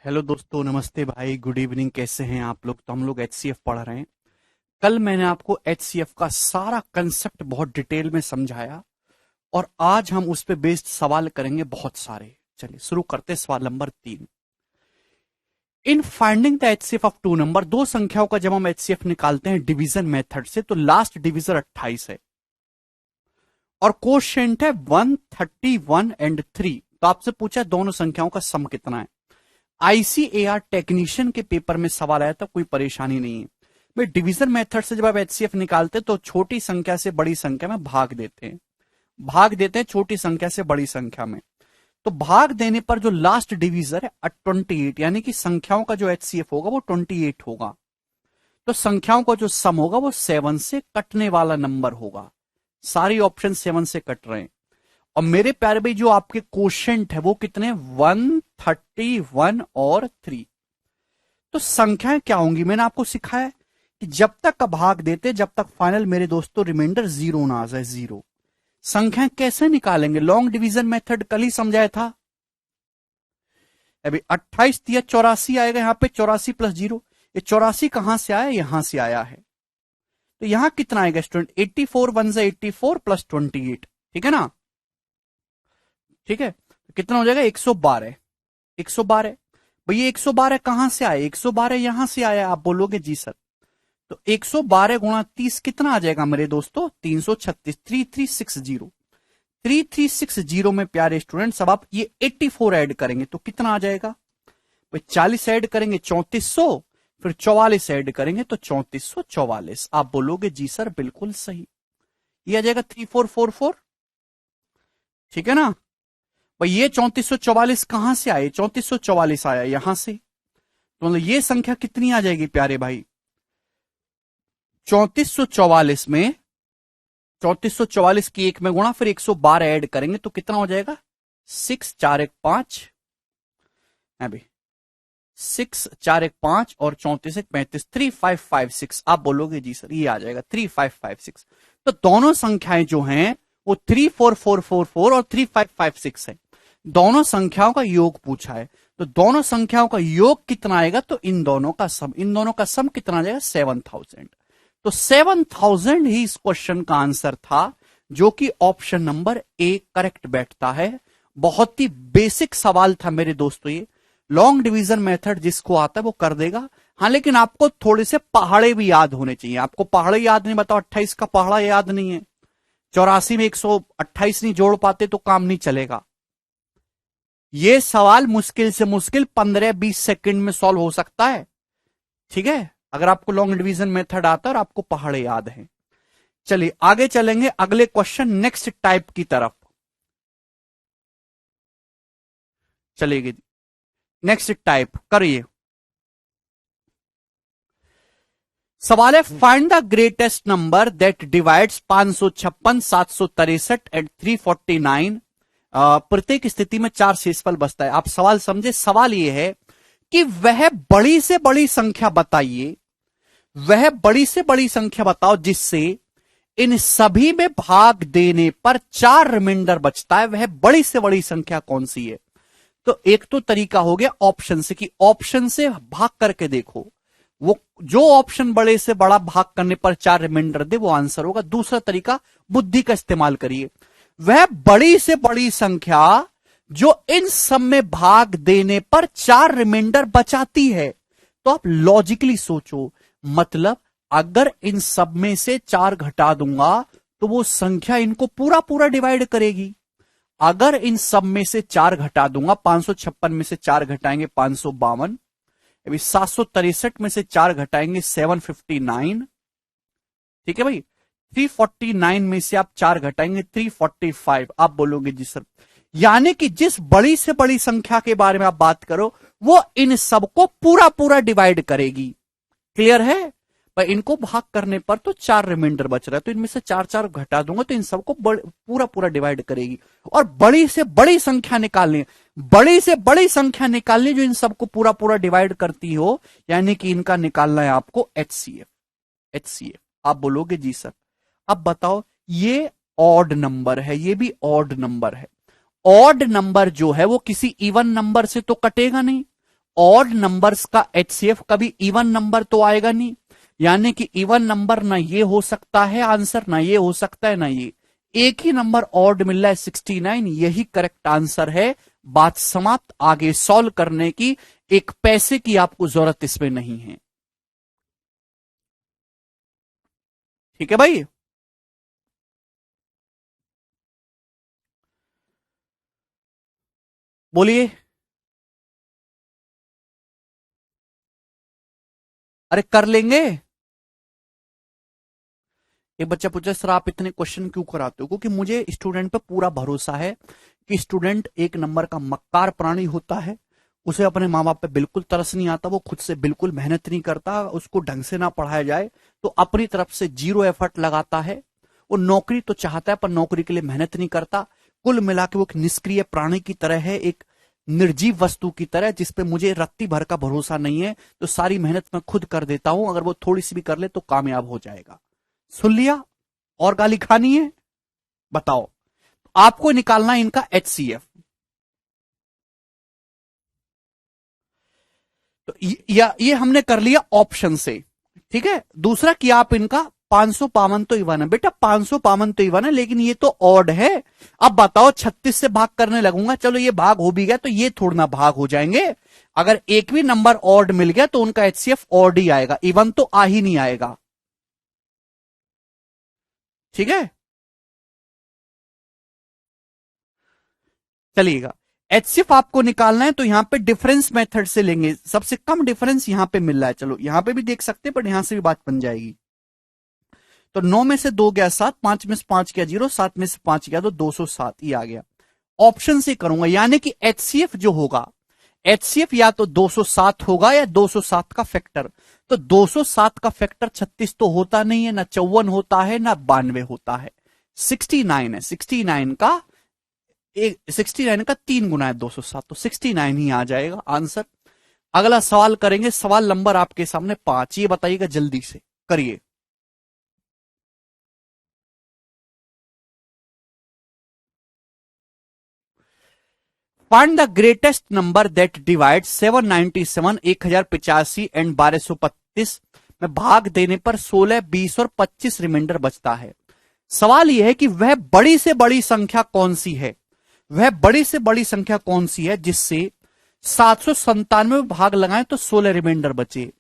Hello दोस्तों, नमस्ते भाई, गुड इवनिंग। कैसे हैं आप लोग? तो हम लोग एचसीएफ पढ़ रहे हैं। कल मैंने आपको एचसीएफ का सारा कंसेप्ट बहुत डिटेल में समझाया और आज हम उस पे बेस्ड सवाल करेंगे बहुत सारे। चलिए शुरू करते हैं। सवाल number 3। In finding the HCF of two number, दो संख्याओं का जब हम एचसीएफ निकालते हैं डिवीजन मेथड से तो लास्ट डिविजर 28 है और कोशेंट है 131 एंड 3। तो आपसे पूछा दोनों संख्याओं का सम कितना है। आईसीएआर टेक्नीशियन के पेपर में सवाल आया था, कोई परेशानी नहीं है भाई। डिवीजन मेथड से जब आप एचसीएफ निकालते तो छोटी संख्या से बड़ी संख्या में भाग देते हैं छोटी संख्या से बड़ी संख्या में। तो भाग देने पर जो लास्ट डिवीजर है 28, यानी कि संख्याओं का जो एचसीएफ होगा वो 28 होगा। तो संख्याओं का जो सम होगा वो 7 से कटने वाला नंबर होगा। सारी ऑप्शन 7 से कट रहे हैं। और मेरे प्यारे भाई, जो आपके क्वोशिएंट है वो कितने? 131 और 3। तो संख्याएं क्या होंगी? मैंने आपको सिखाया है कि जब तक का भाग देते जब तक फाइनल मेरे दोस्तों रिमाइंडर जीरो ना आ जाए, जीरो। संख्याएं कैसे निकालेंगे? लॉन्ग डिवीजन मेथड कल ही समझाया था। अभी 28 दिया 84 आएगा, यहां पे 84 प्लस जीरो। ये 84 कहां से आया? यहां से आया है। तो यहां कितना आएगा स्टूडेंट? 84 वन से 84 प्लस 28, ठीक है ना? ठीक है, तो कितना हो जाएगा? 112। 112 भैया, 112 कहां से आया? 112 यहां से आया। आप बोलोगे जी सर। तो 112 गुणा 30 कितना आ जाएगा मेरे दोस्तों? 336। 3360। 3360 में प्यारे स्टूडेंट सब आप ये 84 ऐड करेंगे तो कितना आ जाएगा? भाई 40 ऐड करेंगे 3400, फिर 44 ऐड करेंगे तो 3444। आप बोलोगे जी सर बिल्कुल सही। ये आ जाएगा 3444, ठीक है ना भाई। ये 3444 कहां से आए? 3444 आया यहां से। तो मतलब ये संख्या कितनी आ जाएगी प्यारे भाई? 3444 में 3444 की एक में गुणा, फिर 112 ऐड करेंगे तो कितना हो जाएगा? 6 4 1 5 अभी 6 4 1 5 और 34 1 35, 3556। आप बोलोगे जी सर ये आ जाएगा 3556। तो दोनों संख्याएं जो हैं वो 34444 और 3556 है। दोनों संख्याओं का योग पूछा है। तो दोनों संख्याओं का योग कितना आएगा? तो इन दोनों का सम कितना आ जाएगा? 7000। तो 7000 ही इस क्वेश्चन का आंसर था, जो कि ऑप्शन नंबर ए करेक्ट बैठता है। बहुत ही बेसिक सवाल था मेरे दोस्तों ये। लॉन्ग डिवीजन मेथड जिसको आता है वो कर देगा। हाँ, लेकिन आपको थोड़े से पहाड़े भी याद होने चाहिए। आपको पहाड़े याद नहीं, बताओ 28 का पहाड़ा याद नहीं है, 84 में 128 नहीं जोड़ पाते तो काम नहीं चलेगा। ये सवाल मुश्किल से मुश्किल 15-20 सेकंड में सॉल्व हो सकता है, ठीक है, अगर आपको लॉन्ग डिवीजन मेथड आता है और आपको पहाड़े याद है। चलिए आगे चलेंगे अगले क्वेश्चन नेक्स्ट टाइप की तरफ। चलिए नेक्स्ट टाइप करिए। सवाल है, find the greatest number that divides 556, 763 and 349। प्रत्येक स्थिति में 4 शेषफल बचता है। आप सवाल समझे? सवाल यह है कि वह बड़ी से बड़ी संख्या बताइए, वह बड़ी से बड़ी संख्या बताओ जिससे इन सभी में भाग देने पर 4 रिमाइंडर बचता है। वह बड़ी से बड़ी संख्या कौन सी है? तो एक तो तरीका हो गया ऑप्शन से, कि ऑप्शन से भाग करके देखो, वो जो ऑप्शन बड़े से बड़ा भाग करने पर 4 रिमाइंडर दे वो आंसर होगा। दूसरा तरीका, बुद्धि का इस्तेमाल करिए। वह बड़ी से बड़ी संख्या जो इन सब में भाग देने पर 4 रिमाइंडर बचाती है। तो आप लॉजिकली सोचो, मतलब अगर इन सब में से 4 घटा दूंगा तो वो संख्या इनको पूरा पूरा डिवाइड करेगी। अगर इन सब में से 4 घटा दूंगा, 556 में से 4 घटाएंगे 552, अभी 763 में से 4 घटाएंगे 759, ठीक है भाई। 349 में से आप 4 घटाएंगे 345। आप बोलोगे जी सर, यानी कि जिस बड़ी से बड़ी संख्या के बारे में आप बात करो वो इन सबको पूरा पूरा डिवाइड करेगी। क्लियर है? पर इनको भाग करने पर तो 4 रिमाइंडर बच रहा है, तो इनमें से 4 घटा दूंगा तो इन सबको पूरा पूरा डिवाइड करेगी। और बड़ी से बड़ी संख्या निकालनी, बड़ी से बड़ी संख्या निकालनी जो इन सबको पूरा पूरा डिवाइड करती हो, यानी कि इनका निकालना है आपको एचसीएफ। एचसीएफ आप बोलोगे जी सर। अब बताओ, ये ऑड नंबर है, ये भी ऑड नंबर है। ऑड नंबर जो है वो किसी इवन नंबर से तो कटेगा नहीं। ऑड नंबर्स का एचसीएफ कभी इवन नंबर तो आएगा नहीं, यानी कि इवन नंबर ना ये हो सकता है आंसर, ना ये हो सकता है, ना ये, एक ही नंबर ऑड मिल रहा है 69, यही करेक्ट आंसर है। बात समाप्त, आगे सॉल्व करने की एक पैसे की आपको जरूरत इसमें नहीं है। ठीक है भाई। बोलिए। अरे कर लेंगे। एक बच्चा पूछा सर आप इतने क्वेश्चन क्यों कराते हो, क्योंकि मुझे स्टूडेंट पे पूरा भरोसा है कि स्टूडेंट एक नंबर का मक्कार प्राणी होता है, उसे अपने माँ बाप पे बिल्कुल तरस नहीं आता, वो खुद से बिल्कुल मेहनत नहीं करता, उसको ढंग से ना पढ़ाया जाए तो अपनी तरफ से जीरो एफर्ट लगाता है। वो नौकरी तो चाहता है पर नौकरी के लिए मेहनत नहीं करता। कुल मिला के वो एक निष्क्रिय प्राणी की तरह है, एक निर्जीव वस्तु की तरह जिसपे मुझे रत्ती भर का भरोसा नहीं है, तो सारी मेहनत मैं खुद कर देता हूं, अगर वो थोड़ी सी भी कर ले तो कामयाब हो जाएगा। सुन लिया? और गाली खानी है? बताओ। आपको निकालना है इनका एचसीएफ। तो ये हमने कर लिया ऑप्शन से। ठीक है, दूसरा कि आप इनका 552 तो इवन है बेटा, 552 तो इवन है, लेकिन ये तो ऑड है। अब बताओ 36 से भाग करने लगूंगा, चलो ये भाग हो भी गया तो ये थोड़ा ना भाग हो जाएंगे। अगर एक भी नंबर ऑड मिल गया तो उनका एचसीएफ ऑड ही आएगा, इवन तो आ ही नहीं आएगा। ठीक है, चलिएगा। एचसीएफ आपको निकालना है तो यहां पे डिफरेंस मेथड से लेंगे, सबसे कम डिफरेंस यहां पे मिल रहा है, चलो यहां पे भी देख सकते हैं, पर यहां से भी बात बन जाएगी। तो 9 में से 2 गया 7, 5 में से 5 गया 0, 7 में से 5 गया तो 207, ये आ गया। ऑप्शन से करूंगा, यानी कि एचसीएफ जो होगा, एचसीएफ या तो 207 होगा या 207 का फैक्टर। तो 207 का फैक्टर 36 तो होता नहीं है, ना 54 होता है, ना 92 होता है, 69 है। 69 का 3 गुना है 207, तो 69 ही आ जाएगा आंसर। अगला सवाल करेंगे, सवाल नंबर आपके सामने 5, ये बताइएगा जल्दी से करिए। Find the greatest number that divide 797, 1085 and 1232 में भाग देने पर 16, 20 और 25 रिमाइंडर बचता है। सवाल यह है कि वह बड़ी से बड़ी संख्या कौन सी है, वह बड़ी से बड़ी संख्या कौन सी है जिससे 797 में भाग लगाएं तो 16 रिमाइंडर बचे,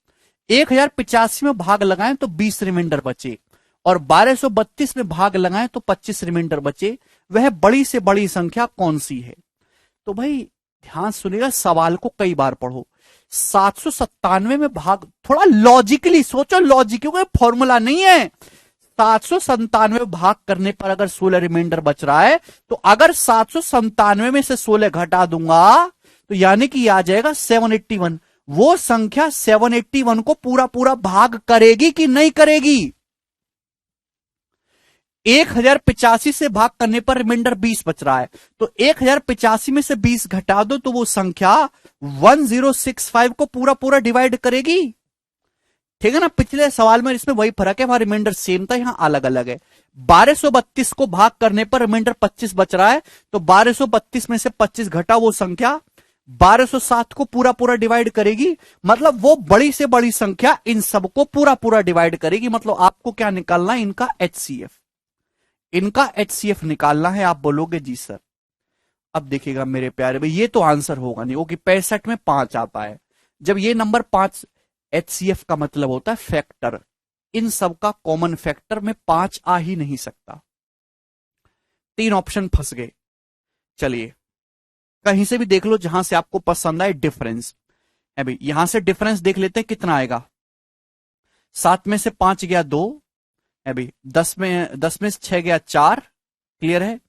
1085 में भाग लगाएं तो 20 रिमाइंडर बचे, और 1232 में भाग लगाएं तो 25 रिमाइंडर बचे। वह बड़ी से बड़ी संख्या कौन सी है? तो भाई ध्यान सुनिएगा, सवाल को कई बार पढ़ो। 797 में भाग, थोड़ा लॉजिकली सोचो, लॉजिक क्योंकि फॉर्मूला नहीं है। 797 भाग करने पर अगर 16 रिमाइंडर बच रहा है, तो अगर 797 में से 16 घटा दूंगा तो यानी कि आ जाएगा 781। वो संख्या 781 को पूरा पूरा भाग करेगी कि नहीं करेगी? 1085 से भाग करने पर रिमाइंडर 20 बच रहा है, तो 1085 में से 20 घटा दो तो वो संख्या 1065 को पूरा पूरा डिवाइड करेगी। ठीक है ना, पिछले सवाल में इसमें वही फर्क है, वहां रिमाइंडर सेम था, यहां अलग अलग है। 1232 को भाग करने पर रिमाइंडर 25 बच रहा है, तो 1232 में से 25 घटा वो संख्या 1207 को पूरा पूरा डिवाइड करेगी। मतलब वो बड़ी से बड़ी संख्या इन सबको पूरा पूरा डिवाइड करेगी। मतलब आपको क्या निकालना है? इनका एचसीएफ। इनका एचसीएफ निकालना है। आप बोलोगे जी सर। अब देखिएगा मेरे प्यारे भाई, ये तो आंसर होगा नहीं, क्योंकि 65 में 5 आता है। जब ये नंबर 5, एचसीएफ का मतलब होता है फैक्टर, इन सब का कॉमन फैक्टर में 5 आ ही नहीं सकता। 3 ऑप्शन फंस गए। चलिए कहीं से भी देख लो जहां से आपको पसंद आए डिफरेंस। अभी यहां से डिफरेंस देख लेते हैं कितना आएगा। 7 में से 5 गया 2, अभी 10 में से 6 गया 4, क्लियर है,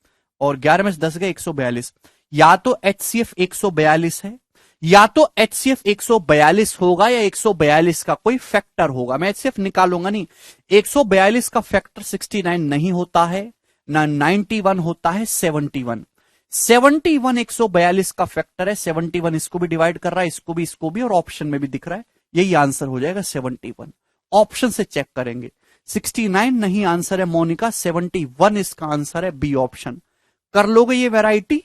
और 11 में से 10 गया 142। या तो एचसीएफ 142 है, या तो एचसीएफ 142 होगा, या 142 का कोई फैक्टर होगा। मैं एचसीएफ निकालूंगा नहीं। 142 का फैक्टर 69 नहीं होता है, ना 91 होता है, 71। 71 142 का फैक्टर है। 71 इसको भी डिवाइड कर रहा है, इसको भी, और ऑप्शन में भी दिख रहा है। यही आंसर हो जाएगा 71। ऑप्शन से चेक करेंगे। 69 नहीं आंसर है मोनिका, 71 इसका आंसर है, बी ऑप्शन। कर लोगे ये वैरायटी?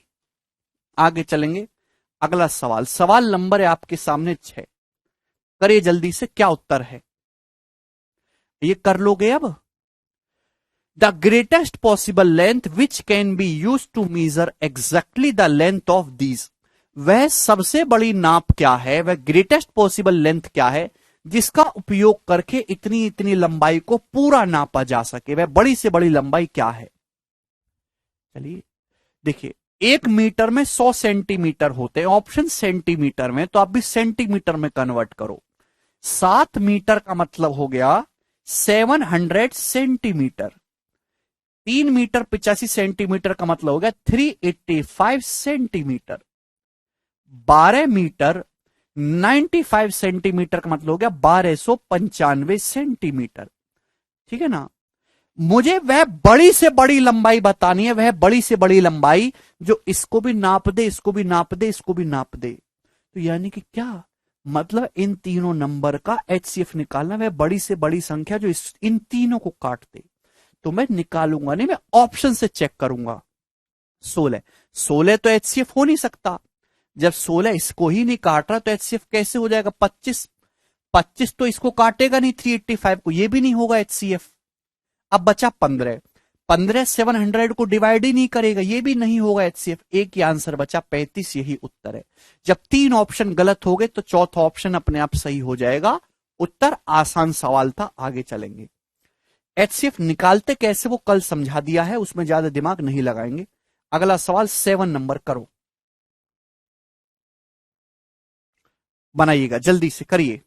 आगे चलेंगे। अगला सवाल, सवाल नंबर है आपके सामने 6। करिए जल्दी से, क्या उत्तर है ये कर लोगे अब। The greatest possible length which can be use to measure exactly the length of these. वह सबसे बड़ी नाप क्या है, वह ग्रेटेस्ट पॉसिबल लेंथ क्या है जिसका उपयोग करके इतनी इतनी लंबाई को पूरा नापा जा सके, वह बड़ी से बड़ी लंबाई क्या है। चलिए देखिए, 1 मीटर में 100 सेंटीमीटर होते हैं, ऑप्शन सेंटीमीटर में, तो आप भी सेंटीमीटर में कन्वर्ट करो। 7 मीटर का मतलब हो गया 700 सेंटीमीटर। 3 मीटर 85 सेंटीमीटर का मतलब हो गया 385 सेंटीमीटर। 12 मीटर 95 सेंटीमीटर का मतलब हो गया 1295 सेंटीमीटर। ठीक है ना। मुझे वह बड़ी से बड़ी लंबाई बतानी है, वह बड़ी से बड़ी लंबाई जो इसको भी नाप दे, इसको भी नाप दे, इसको भी नाप दे। तो यानी कि क्या मतलब, इन तीनों नंबर का एचसीएफ निकालना, वह बड़ी से बड़ी संख्या जो इन तीनों को काट दे। तो मैं निकालूंगा नहीं, मैं ऑप्शन से चेक करूंगा। 16 तो एचसीएफ हो नहीं सकता, जब 16 इसको ही नहीं काट रहा तो एचसीएफ कैसे हो जाएगा। 25 तो इसको काटेगा नहीं, 385 को, ये भी नहीं होगा एचसीएफ। अब बचा 15 700 को डिवाइड ही नहीं करेगा, ये भी नहीं होगा एचसीएफ। एक ही आंसर बचा 35, यही उत्तर है। जब 3 ऑप्शन गलत हो गए तो चौथा ऑप्शन अपने आप सही हो जाएगा। उत्तर आसान सवाल था, आगे चलेंगे। एचसीएफ निकालते कैसे वो कल समझा दिया है, उसमें ज्यादा दिमाग नहीं लगाएंगे। अगला सवाल 7 नंबर करो, बनाइएगा जल्दी से करिए।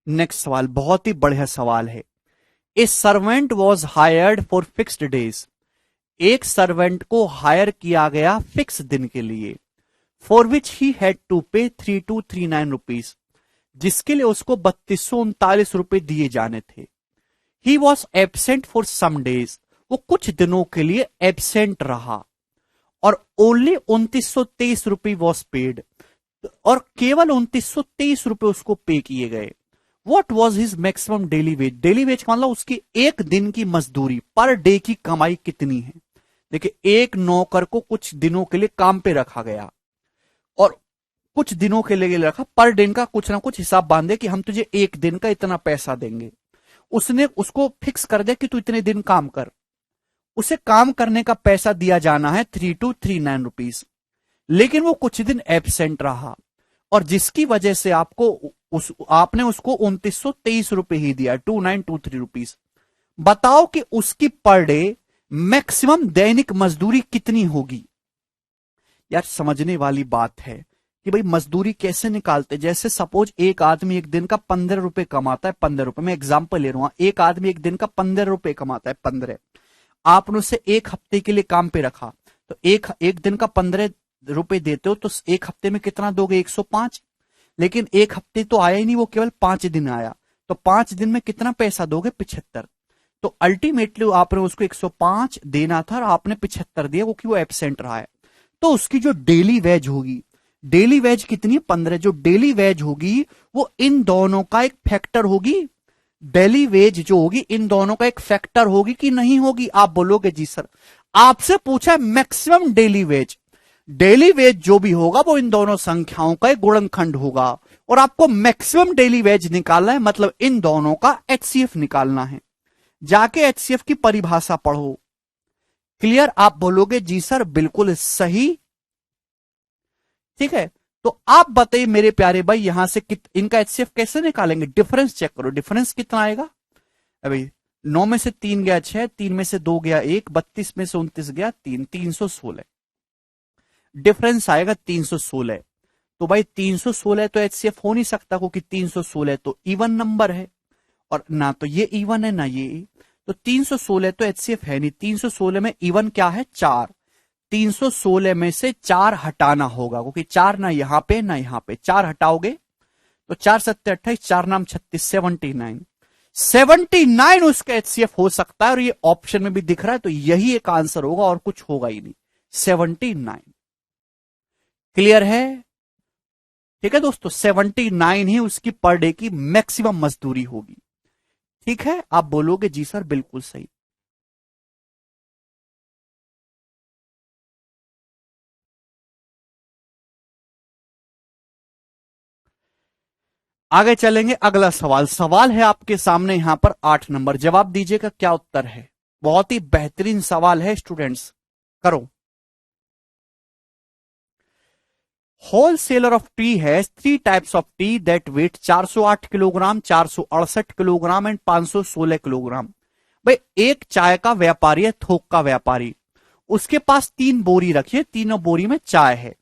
नेक्स्ट सवाल बहुत ही बढ़िया सवाल है। A servant was hired for fixed days. एक सर्वेंट को हायर किया गया फिक्स दिन के लिए, for which he had to pay 3239 rupees, जिसके लिए उसको 3239 रुपए दिए जाने थे। He was absent for some days, वो कुछ दिनों के लिए एबसेंट रहा, और ओनली 2923 रुपये वॉज पेड, और केवल 2923 रुपए उसको पे किए गए। What was his maximum daily veg. Daily veg का मतलब उसकी एक दिन की मजदूरी, पर डे की कमाई कितनी है। देखिए, एक नौकर को कुछ दिनों के लिए काम पे रखा गया और कुछ दिनों के लिए रखा, पर दिन का कुछ ना कुछ हिसाब बांधे कि हम तुझे एक दिन का इतना पैसा देंगे। उसने उसको फिक्स कर दिया कि तू इतने दिन काम कर, उसे काम करने का पैसा दिया जाना है 3239 रुपीज, लेकिन वो कुछ दिन एब्सेंट रहा और जिसकी वजह से आपने उसको 2923 रुपए ही दिया, 2923 रुपीज। बताओ कि उसकी पर डे मैक्सिमम दैनिक मजदूरी कितनी होगी। यार समझने वाली बात है कि भाई मजदूरी कैसे निकालते। जैसे सपोज एक आदमी एक दिन का 15 रुपए कमाता है, 15 रुपए, मैं एग्जांपल ले रहा हूं, एक आदमी एक दिन का 15 रुपए कमाता है, 15। आपने उसे एक हफ्ते के लिए काम पे रखा, तो एक दिन का 15 रुपए देते हो तो एक हफ्ते में कितना दोगे, 105। लेकिन एक हफ्ते तो आया ही नहीं, वो केवल 5 दिन आया, तो 5 दिन में कितना पैसा दोगे, 75। तो अल्टीमेटली आपने उसको 105 देना था और आपने 75 दिया क्योंकि वो एब्सेंट रहा है। तो उसकी जो डेली वेज होगी, डेली वेज कितनी है, 15। जो डेली वेज होगी वो इन दोनों का एक फैक्टर होगी। डेली वेज जो होगी इन दोनों का एक फैक्टर होगी कि नहीं होगी। आप बोलोगे जी सर, आपसे पूछा है maximum daily veg. Daily veg जो भी होगा वो इन दोनों संख्याओं का एक गुणनखंड होगा और आपको मैक्सिमम डेली वेज निकालना है, मतलब इन दोनों का एचसीएफ निकालना है। जाके एचसीएफ की परिभाषा पढ़ो। क्लियर। आप बोलोगे जी सर बिल्कुल सही, ठीक है। तो आप बताइए मेरे प्यारे भाई, यहां से इनका एचसीएफ कैसे निकालेंगे। डिफरेंस चेक करो, डिफरेंस कितना आएगा। अभी 9 में से 3 गया 6, 3 में से 2 गया 1, 32 में से 29 गया 3, 316 डिफरेंस आएगा 316। तो भाई 316 तो एचसीएफ हो नहीं सकता क्योंकि 316 तो इवन नंबर है और ना तो ये इवन है ना ये, तो 316 तो एचसीएफ है नहीं। 316 में इवन क्या है, 4। 316 में से 4 हटाना होगा क्योंकि 4 ना यहां पे ना यहां पे, 4 हटाओगे तो 4 7 28, 4 नाम 36, 79। 79 उसका एचसीएफ हो सकता है, और ये ऑप्शन में भी दिख रहा है, तो यही एक आंसर होगा और कुछ होगा ही नहीं। 79। क्लियर है? ठीक है दोस्तों, 79 ही उसकी पर डे की मैक्सिमम मजदूरी होगी। ठीक है, आप बोलोगे जी सर बिल्कुल सही। आगे चलेंगे, अगला सवाल। सवाल है आपके सामने यहां पर 8 नंबर, जवाब दीजिएगा क्या उत्तर है। बहुत ही बेहतरीन सवाल है स्टूडेंट्स, करो। Wholesaler of tea has 3 types of tea that weigh 408 kilogram, 468 kilogram and 516 kilogram. भाई एक चाय का व्यापारी है, थोक का व्यापारी, उसके पास 3 बोरी रखी है, तीनों बोरी में चाय है।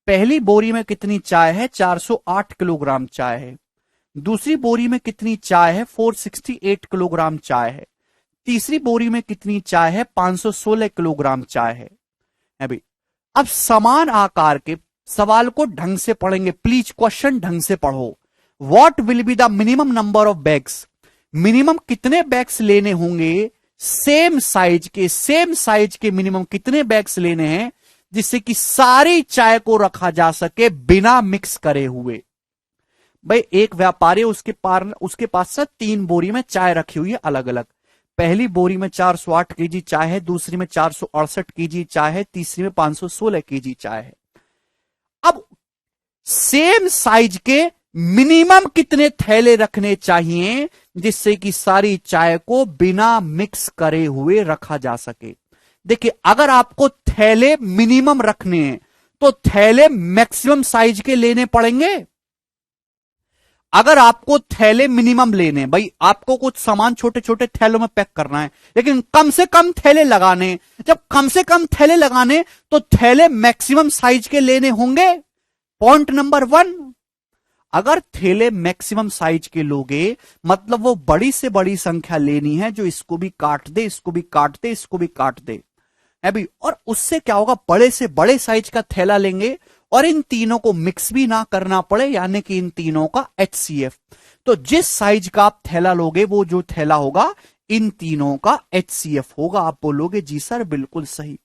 पहली बोरी में कितनी चाय है? 408 किलोग्राम चाय है। दूसरी बोरी में कितनी चाय है? 468 किलोग्राम चाय है। तीसरी बोरी में कितनी चाय है? 516 किलोग्राम चाय है। अभी अब समान आकार के सवाल को ढंग से पढ़ेंगे, प्लीज क्वेश्चन ढंग से पढ़ो। What will be the minimum number of bags? Minimum कितने बैग्स लेने होंगे सेम साइज के मिनिमम कितने बैग्स लेने हैं जिससे कि सारी चाय को रखा जा सके बिना मिक्स करे हुए। भाई एक व्यापारी, उसके पास से 3 बोरी में चाय रखी हुई है अलग अलग। पहली बोरी में 408 केजी चाय है, दूसरी में 468 केजी चाय है, तीसरी में 516 केजी चाय है। अब सेम साइज के मिनिमम कितने थैले रखने चाहिए जिससे कि सारी चाय को बिना मिक्स करे हुए रखा जा सके। देखिए अगर आपको थैले मिनिमम रखने हैं तो थैले मैक्सिमम साइज के लेने पड़ेंगे। अगर आपको थैले मिनिमम लेने, भाई आपको कुछ सामान छोटे छोटे थैलों में पैक करना है, लेकिन कम से कम थैले लगाने, जब कम से कम थैले लगाने तो थैले मैक्सिमम साइज के लेने होंगे। पॉइंट नंबर 1, अगर थैले मैक्सिमम साइज के लोगे मतलब वो बड़ी से बड़ी संख्या लेनी है जो इसको भी काट दे, इसको भी काट दे, इसको भी काट दे है भी। और उससे क्या होगा, बड़े से बड़े साइज का थैला लेंगे और इन तीनों को मिक्स भी ना करना पड़े, यानी कि इन तीनों का HCF। तो जिस साइज का आप थैला लोगे वो जो थैला होगा इन तीनों का HCF होगा। आप बोलोगे जी सर बिल्कुल सही।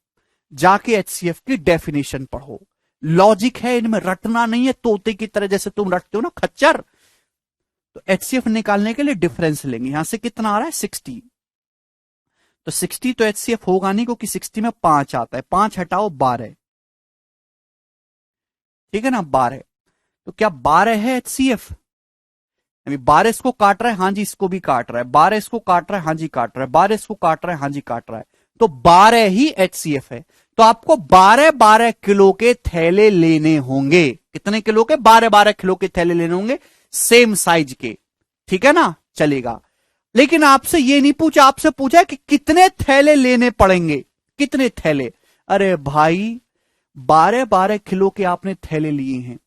जाके HCF की डेफिनेशन पढ़ो, लॉजिक है इनमें, रटना नहीं है तोते की तरह जैसे तुम रटते हो ना खच्चर। तो HCF निकालने के लिए डिफरेंस लेंगे, यहां से कितना आ रहा है 60, तो 60 तो HCF होगा नहीं क्योंकि 60 में 5 आता है, 5 हटाओ 12, ठीक है ना 12। तो क्या 12 है HCF? अभी 12 इसको काट रहा है, हाँ जी इसको भी काट रहा है, 12 इसको काट रहा है, हाँ जी काट रहा है, 12 इसको काट रहा है, हाँ जी काट रहा है, तो 12 ही HCF है। तो आपको 12-12 किलो के थैले लेने होंगे। कितने किलो के? 12-12 किलो के थैले लेने होंगे सेम साइज के, ठीक है ना, चलेगा। लेकिन आपसे ये नहीं पूछा, आपसे पूछा कि कितने थैले लेने पड़ेंगे, कितने थैले। अरे भाई 12-12 किलो के आपने थैले लिए हैं,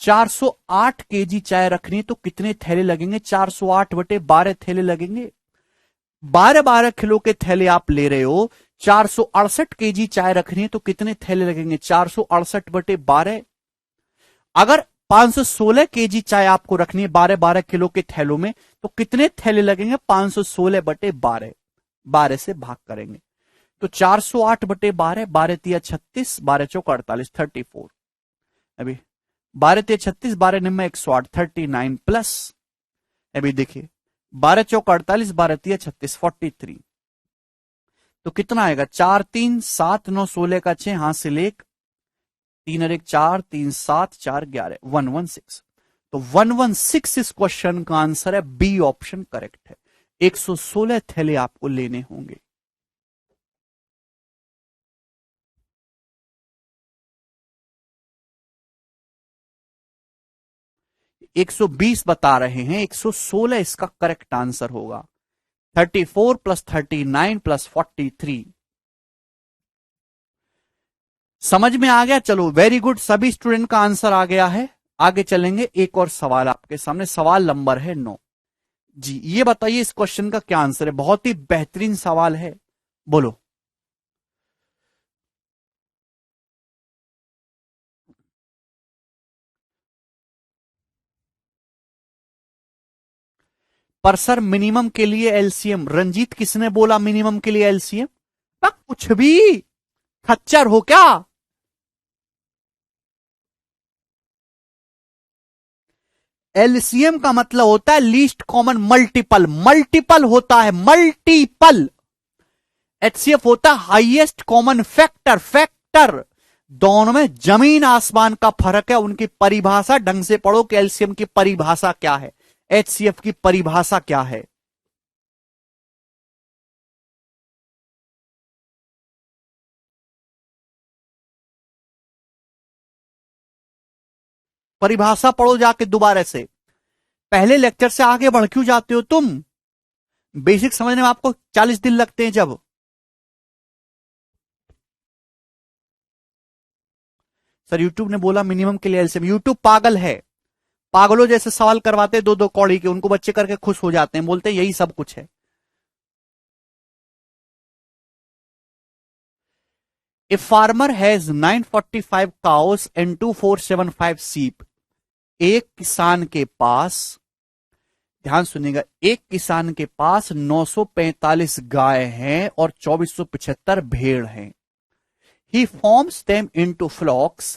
408 केजी चाय रखनी है तो कितने थैले लगेंगे? 408/12 थैले लगेंगे। 12-12 किलो के थैले आप ले रहे हो, 468 केजी चाय रखनी है तो कितने थैले लगेंगे? 468/12। अगर 516 केजी चाय आपको रखनी है 12-12 किलो के थैलों में तो कितने थैले लगेंगे? 516/12, 12 से भाग करेंगे तो 408/12, 12×3 = 36, 12×4 = 48, 34। अभी 12×3 = 36, 12×9 = 108, 39 प्लस, अभी देखिए 12×4 = 48, 12×3 = 36, 43। तो कितना आएगा? 4, 3, 7, 9, 16 का 6, हासिल 1, 3 और 1 4, 3, 7, 4, 11, 116। तो 116 इस क्वेश्चन का आंसर है, बी ऑप्शन करेक्ट है। 116 थैले आपको लेने होंगे। 120 बता रहे हैं, 116 इसका करेक्ट आंसर होगा। 34 + 39 + 43। समझ में आ गया? चलो वेरी गुड, सभी स्टूडेंट का आंसर आ गया है। आगे चलेंगे, एक और सवाल आपके सामने, सवाल नंबर है 9। जी ये बताइए इस क्वेश्चन का क्या आंसर है, बहुत ही बेहतरीन सवाल है, बोलो। पर सर मिनिमम के लिए एलसीएम, रंजीत किसने बोला मिनिमम के लिए एलसीएम? कुछ भी खच्चर हो क्या? एलसीएम का मतलब होता है लीस्ट कॉमन मल्टीपल, मल्टीपल होता है मल्टीपल। एचसीएफ होता है हाईएस्ट कॉमन फैक्टर, फैक्टर। दोनों में जमीन आसमान का फर्क है। उनकी परिभाषा ढंग से पढ़ो कि एलसीएम की परिभाषा क्या है, एचसीएफ की परिभाषा क्या है। परिभाषा पढ़ो जाके दोबारा से। पहले लेक्चर से आगे बढ़ क्यों जाते हो तुम? बेसिक समझने में आपको 40 दिन लगते हैं जब। सर यूट्यूब ने बोला मिनिमम के लिए एलसीएम। यूट्यूब पागल है, पागलों जैसे सवाल करवाते दो दो कौड़ी के, उनको बच्चे करके खुश हो जाते हैं, बोलते हैं यही सब कुछ है। A farmer has 945 cows and 2475 सीप। एक किसान के पास, ध्यान सुनिएगा, एक किसान के पास 945 गाय हैं और 2475 भेड़ हैं। He forms them into flocks,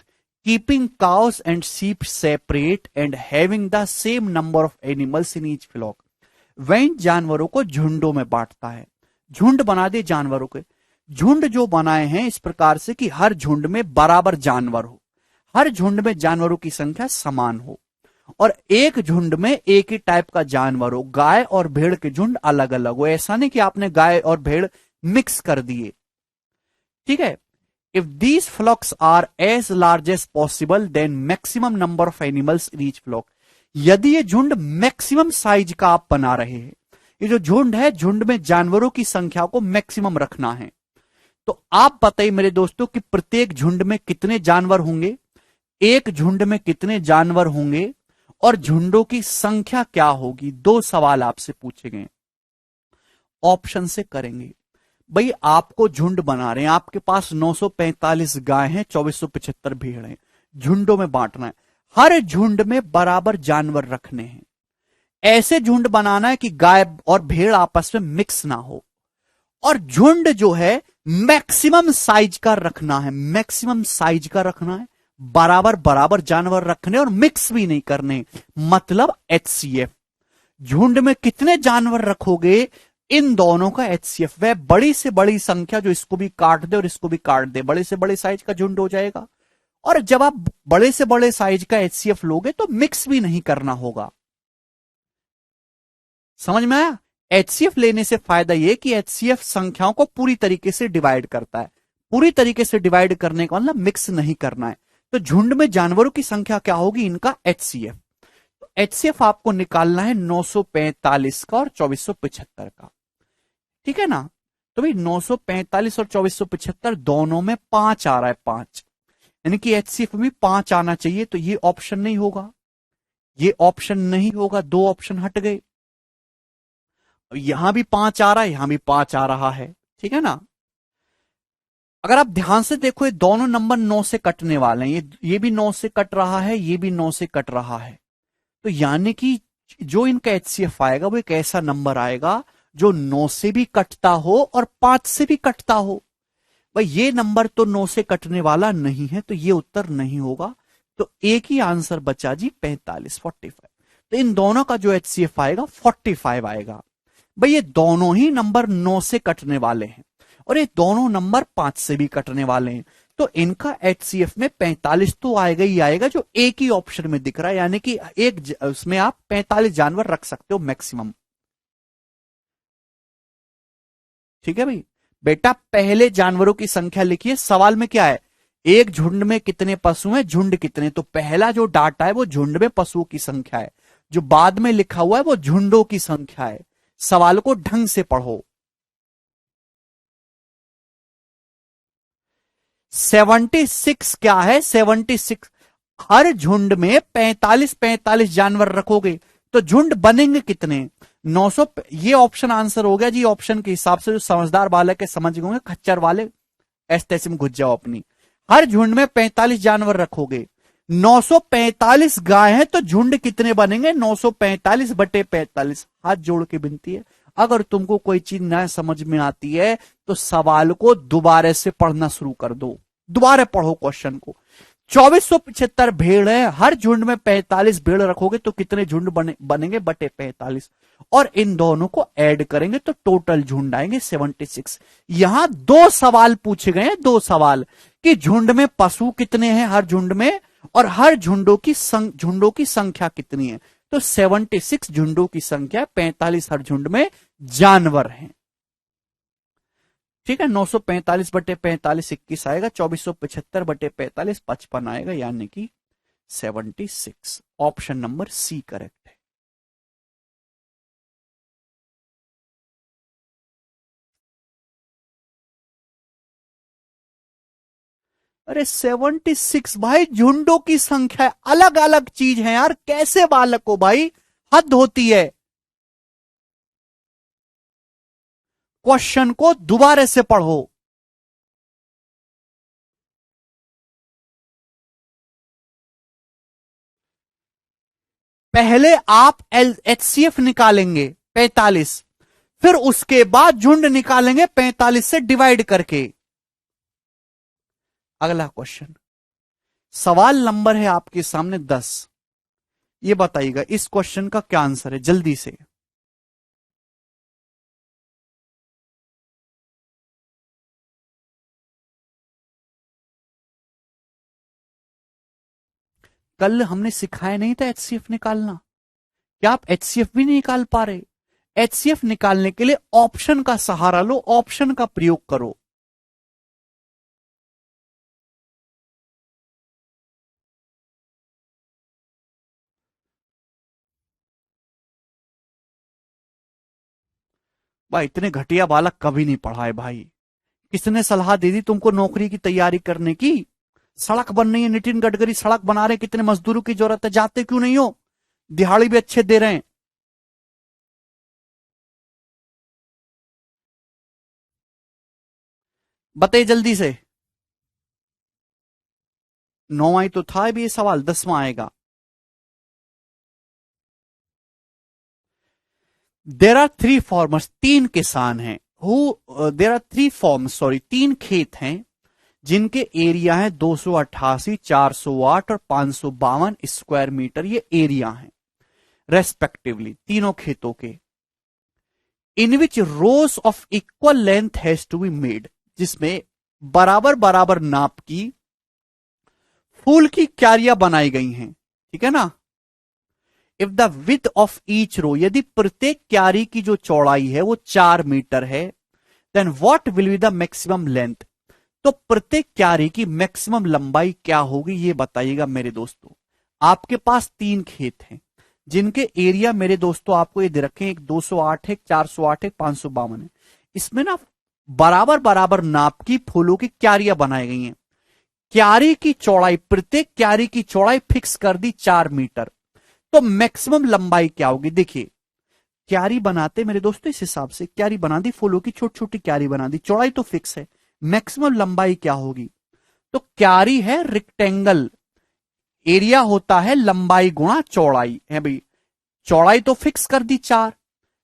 keeping cows and sheep separate and having the same number of animals in each flock. वह इन जानवरों को झुंडों में बांटता है, झुंड बना दे जानवरों के। झुंड जो बनाए हैं इस प्रकार से कि हर झुंड में बराबर जानवर हो, हर झुंड में जानवरों की संख्या समान हो, और एक झुंड में एक ही टाइप का जानवर हो। गाय और भेड़ के झुंड अलग अलग हो, ऐसा नहीं कि आपने गाय और भेड़ मिक्स कर दिए। ठीक है। If these flocks are as large as possible, then maximum number of animals in each flock. यदि ये झुंड मैक्सिमम साइज का आप बना रहे हैं, ये जो झुंड है, झुंड में जानवरों की संख्या को मैक्सिमम रखना है, तो आप बताइए मेरे दोस्तों कि प्रत्येक झुंड में कितने जानवर होंगे, एक झुंड में कितने जानवर होंगे, और झुंडों की संख्या क्या होगी। दो सवाल आपसे पूछे गए, ऑप्शन से करेंगे। भाई आपको झुंड बना रहे हैं, आपके पास 945 गाय हैं, 2475 भेड़ हैं, झुंडों में बांटना है, हर झुंड में बराबर जानवर रखने हैं। ऐसे झुंड बनाना है कि गाय और भेड़ आपस में मिक्स ना हो, और झुंड जो है मैक्सिमम साइज का रखना है, मैक्सिमम साइज का रखना है, बराबर बराबर जानवर रखने और मिक्स भी नहीं करने, मतलब एचसीएफ। झुंड में कितने जानवर रखोगे, इन दोनों का एचसीएफ। वह बड़ी से बड़ी संख्या जो इसको भी काट दे और इसको भी काट दे, बड़े से बड़े साइज का झुंड हो जाएगा। और जब आप बड़े से बड़े साइज का एचसीएफ लोगे तो मिक्स भी नहीं करना होगा। समझ में आया? एचसीएफ लेने से फायदा यह कि एचसीएफ संख्याओं को पूरी तरीके से डिवाइड करता है। पूरी तरीके से डिवाइड करने का मतलब मिक्स नहीं करना है। तो झुंड में जानवरों की संख्या क्या होगी, इनका एचसीएफ। तो एचसीएफ आपको निकालना है 945 का और 2475 का, ठीक है ना। तो भाई 945 और 2475 दोनों में 5 आ रहा है, 5, यानी कि एचसीएफ में 5 आना चाहिए। तो ये ऑप्शन नहीं होगा, ये ऑप्शन नहीं होगा, दो ऑप्शन हट गए। यहां भी 5 आ रहा है, यहां भी 5 आ रहा है, ठीक है ना। अगर आप ध्यान से देखो, ये दोनों नंबर 9 से कटने वाले हैं, ये भी 9 से कट रहा है, ये भी 9 से कट रहा है। तो यानी कि जो इनका एचसीएफ आएगा वो एक ऐसा नंबर आएगा जो 9 से भी कटता हो और 5 से भी कटता हो। भाई ये नंबर तो 9 से कटने वाला नहीं है, तो ये उत्तर नहीं होगा। तो एक ही आंसर बचा जी, 45, 45। तो इन दोनों का जो एचसीएफ आएगा 45 आएगा। भाई ये दोनों ही नंबर 9 से कटने वाले हैं और ये दोनों नंबर 5 से भी कटने वाले हैं। तो इनका एचसीएफ में 45 तो आएगा ही आएगा, जो एक ही ऑप्शन में दिख रहा है, यानी कि एक उसमें आप 45 जानवर रख सकते हो मैक्सिमम। ठीक है भाई। बेटा पहले जानवरों की संख्या लिखिए, सवाल में क्या है, एक झुंड में कितने पशु हैं, झुंड कितने। तो पहला जो डाटा है वो झुंड में पशुओं की संख्या है, जो बाद में लिखा हुआ है वो झुंडों की संख्या है। सवाल को ढंग से पढ़ो। 76 क्या है, 76 हर झुंड में 45 जानवर रखोगे तो झुंड बनेंगे कितने, 900। ये ऑप्शन आंसर हो गया जी। ऑप्शन के हिसाब से जो समझदार बालक है समझ गए, खच्चर वाले ऐसे तैसे में घुस जाओ अपनी। हर झुंड में 45 जानवर रखोगे 945 गाय हैं तो झुंड कितने बनेंगे? 945 बटे 45। हाथ जोड़ के विनती है, अगर तुमको कोई चीज न समझ में आती है तो सवाल को दोबारा से पढ़ना शुरू कर दो, दोबारा पढ़ो क्वेश्चन को। 2475 भेड़ है, हर झुंड में 45 भेड़ रखोगे तो कितने झुंड बनेंगे? बटे 45। और इन दोनों को ऐड करेंगे तो टोटल झुंड आएंगे 76। यहां दो सवाल पूछे गए हैं, दो सवाल कि झुंड में पशु कितने हैं हर झुंड में, और हर झुंडों की संख्या कितनी है। तो 76 झुंडों की संख्या, 45 हर झुंड में जानवर हैं। ठीक है, 945 बटे 45 21 आएगा, 2475 बटे 45 55 आएगा, यानी कि 76। ऑप्शन नंबर सी करेक्ट है। अरे 76 भाई झुंडों की संख्या, अलग अलग चीज है यार, कैसे बालक हो भाई, हद होती है। क्वेश्चन को दोबारा से पढ़ो। पहले आप एचसीएफ निकालेंगे 45, फिर उसके बाद झुंड निकालेंगे 45 से डिवाइड करके। अगला क्वेश्चन, सवाल नंबर है आपके सामने 10। ये बताइएगा इस क्वेश्चन का क्या आंसर है, जल्दी से। कल हमने सिखाया नहीं था एचसीएफ निकालना? क्या आप एचसीएफ भी नहीं निकाल पा रहे? एचसीएफ निकालने के लिए ऑप्शन का सहारा लो, ऑप्शन का प्रयोग करो। भाई इतने घटिया बालक कभी नहीं पढ़ाए भाई। किसने सलाह दे दी तुमको नौकरी की तैयारी करने की? सड़क बन रही है, नितिन गडकरी सड़क बना रहे, कितने मजदूरों की जरूरत है, जाते क्यों नहीं हो? दिहाड़ी भी अच्छे दे रहे हैं। बताइए जल्दी से। 9वां तो था भी ये सवाल, 10वां आएगा। देर आर थ्री फार्मर्स, तीन किसान हैं, who there are three farms, sorry, तीन खेत हैं जिनके एरिया है 288, 408 और 552 स्क्वायर मीटर, ये एरिया है रेस्पेक्टिवली तीनों खेतों के। In which rows of equal length has to be made, जिसमें बराबर बराबर नाप की फूल की क्यारियां बनाई गई हैं, ठीक है ना। If the width of each row, यदि प्रत्येक क्यारी की जो चौड़ाई है वो 4 मीटर है, then what will be the maximum length, तो प्रत्येक क्यारी की मैक्सिमम लंबाई क्या होगी, ये बताइएगा मेरे दोस्तों। आपके पास तीन खेत हैं जिनके एरिया मेरे दोस्तों आपको ये दे रखे हैं, एक 208 है, एक 408 है, 552 है। इसमें ना बराबर बराबर नाप की फूलों की क्यारियां बनाई गई हैं। क्यारी की चौड़ाई, प्रत्येक क्यारी की चौड़ाई फिक्स कर दी 4 मीटर, तो मैक्सिमम लंबाई क्या होगी? देखिए क्यारी बनाते मेरे दोस्तों, इस हिसाब से क्यारी बना दी, फूलों की छोटी छोटी क्यारी बना दी, चौड़ाई तो फिक्स है, मैक्सिमम लंबाई क्या होगी? तो क्यारी है रेक्टेंगल, एरिया होता है लंबाई गुणा चौड़ाई है भाई। चौड़ाई तो फिक्स कर दी 4,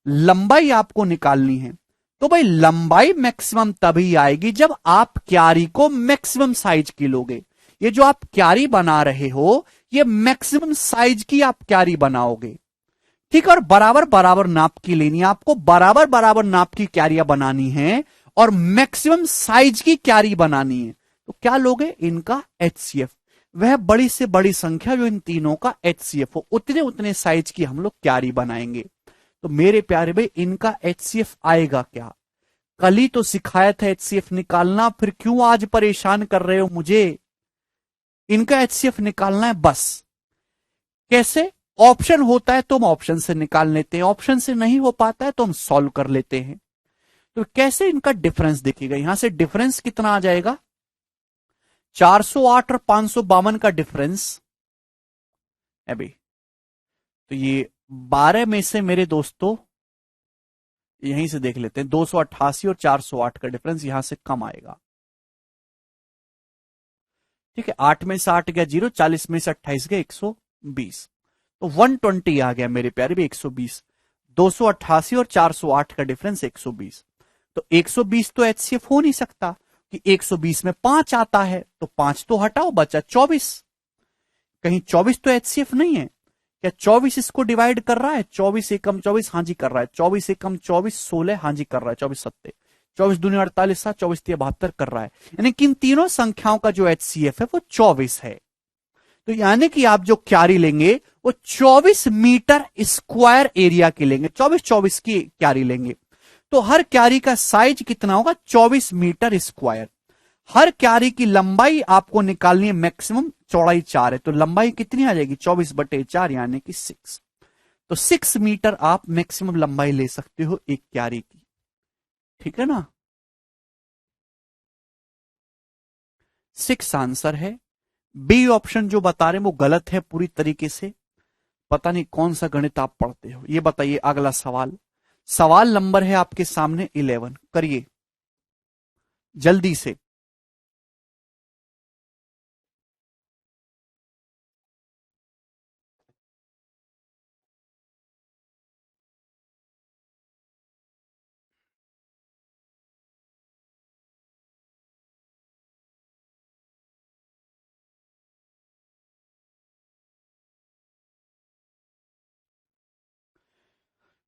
लंबाई आपको निकालनी है, तो भाई लंबाई मैक्सिमम तभी आएगी जब आप क्यारी को मैक्सिमम साइज की लोगे। ये जो आप क्यारी बना रहे हो ये मैक्सिमम साइज की आप क्यारी बनाओगे, ठीक है। और बराबर बराबर नाप की लेनी है आपको, बराबर बराबर नाप की क्यारियां बनानी है और मैक्सिमम साइज की क्यारी बनानी है। तो क्या लोगे? इनका एचसीएफ, वह बड़ी से बड़ी संख्या जो इन तीनों का एचसीएफ हो, उतने उतने साइज की हम लोग क्यारी बनाएंगे। तो मेरे प्यारे भाई इनका एचसीएफ आएगा क्या? कल ही तो सिखाया था एचसीएफ निकालना, फिर क्यों आज परेशान कर रहे हो मुझे? इनका एचसीएफ निकालना है बस। कैसे? ऑप्शन होता है तो हम ऑप्शन से निकाल लेते हैं, ऑप्शन से नहीं हो पाता है तो हम सॉल्व कर लेते हैं। तो कैसे इनका डिफरेंस देखिएगा, यहां से डिफरेंस कितना आ जाएगा? 408 और 552 का डिफरेंस है भाई, तो ये 12 में से मेरे दोस्तों यहीं से देख लेते हैं, 288 और 408 का डिफरेंस यहां से कम आएगा। ठीक है, 8 में से 8 गया 0, 40 में से 28 गया 120, तो 120 आ गया मेरे प्यारे भी 120। 288 और 408 का डिफरेंस 120, तो 120 तो एचसीएफ हो नहीं सकता कि 120 में 5 आता है, तो 5 तो हटाओ, बचा 24। कहीं 24 तो एचसीएफ नहीं है क्या? 24 इसको डिवाइड कर रहा है, 24 एकम 24, हाँ जी कर रहा है, 24 एकम 24 16, हाँ जी कर रहा है, 24 सत्ते 24 दूनी 48, 7 24 72 कर रहा है, यानी कि इन तीनों संख्याओं का जो एचसीएफ है वो 24 है। तो यानी कि आप जो क्यारी लेंगे वो 24 मीटर स्क्वायर एरिया की लेंगे, 24 की क्यारी लेंगे, तो हर क्यारी का साइज कितना होगा? 24 मीटर स्क्वायर। हर क्यारी की लंबाई आपको निकालनी है, मैक्सिमम चौड़ाई 4 है, तो लंबाई कितनी आ जाएगी? 24/4 यानी कि 6। तो 6 मीटर आप मैक्सिमम लंबाई ले सकते हो एक क्यारी की, ठीक है ना? 6 आंसर है। बी ऑप्शन जो बता रहे हैं वो गलत है पूरी तरीके से। पता नहीं कौन सा गणित आप पढ़ते हो। ये बताइए अगला सवाल, सवाल नंबर है आपके सामने 11, करिए जल्दी से।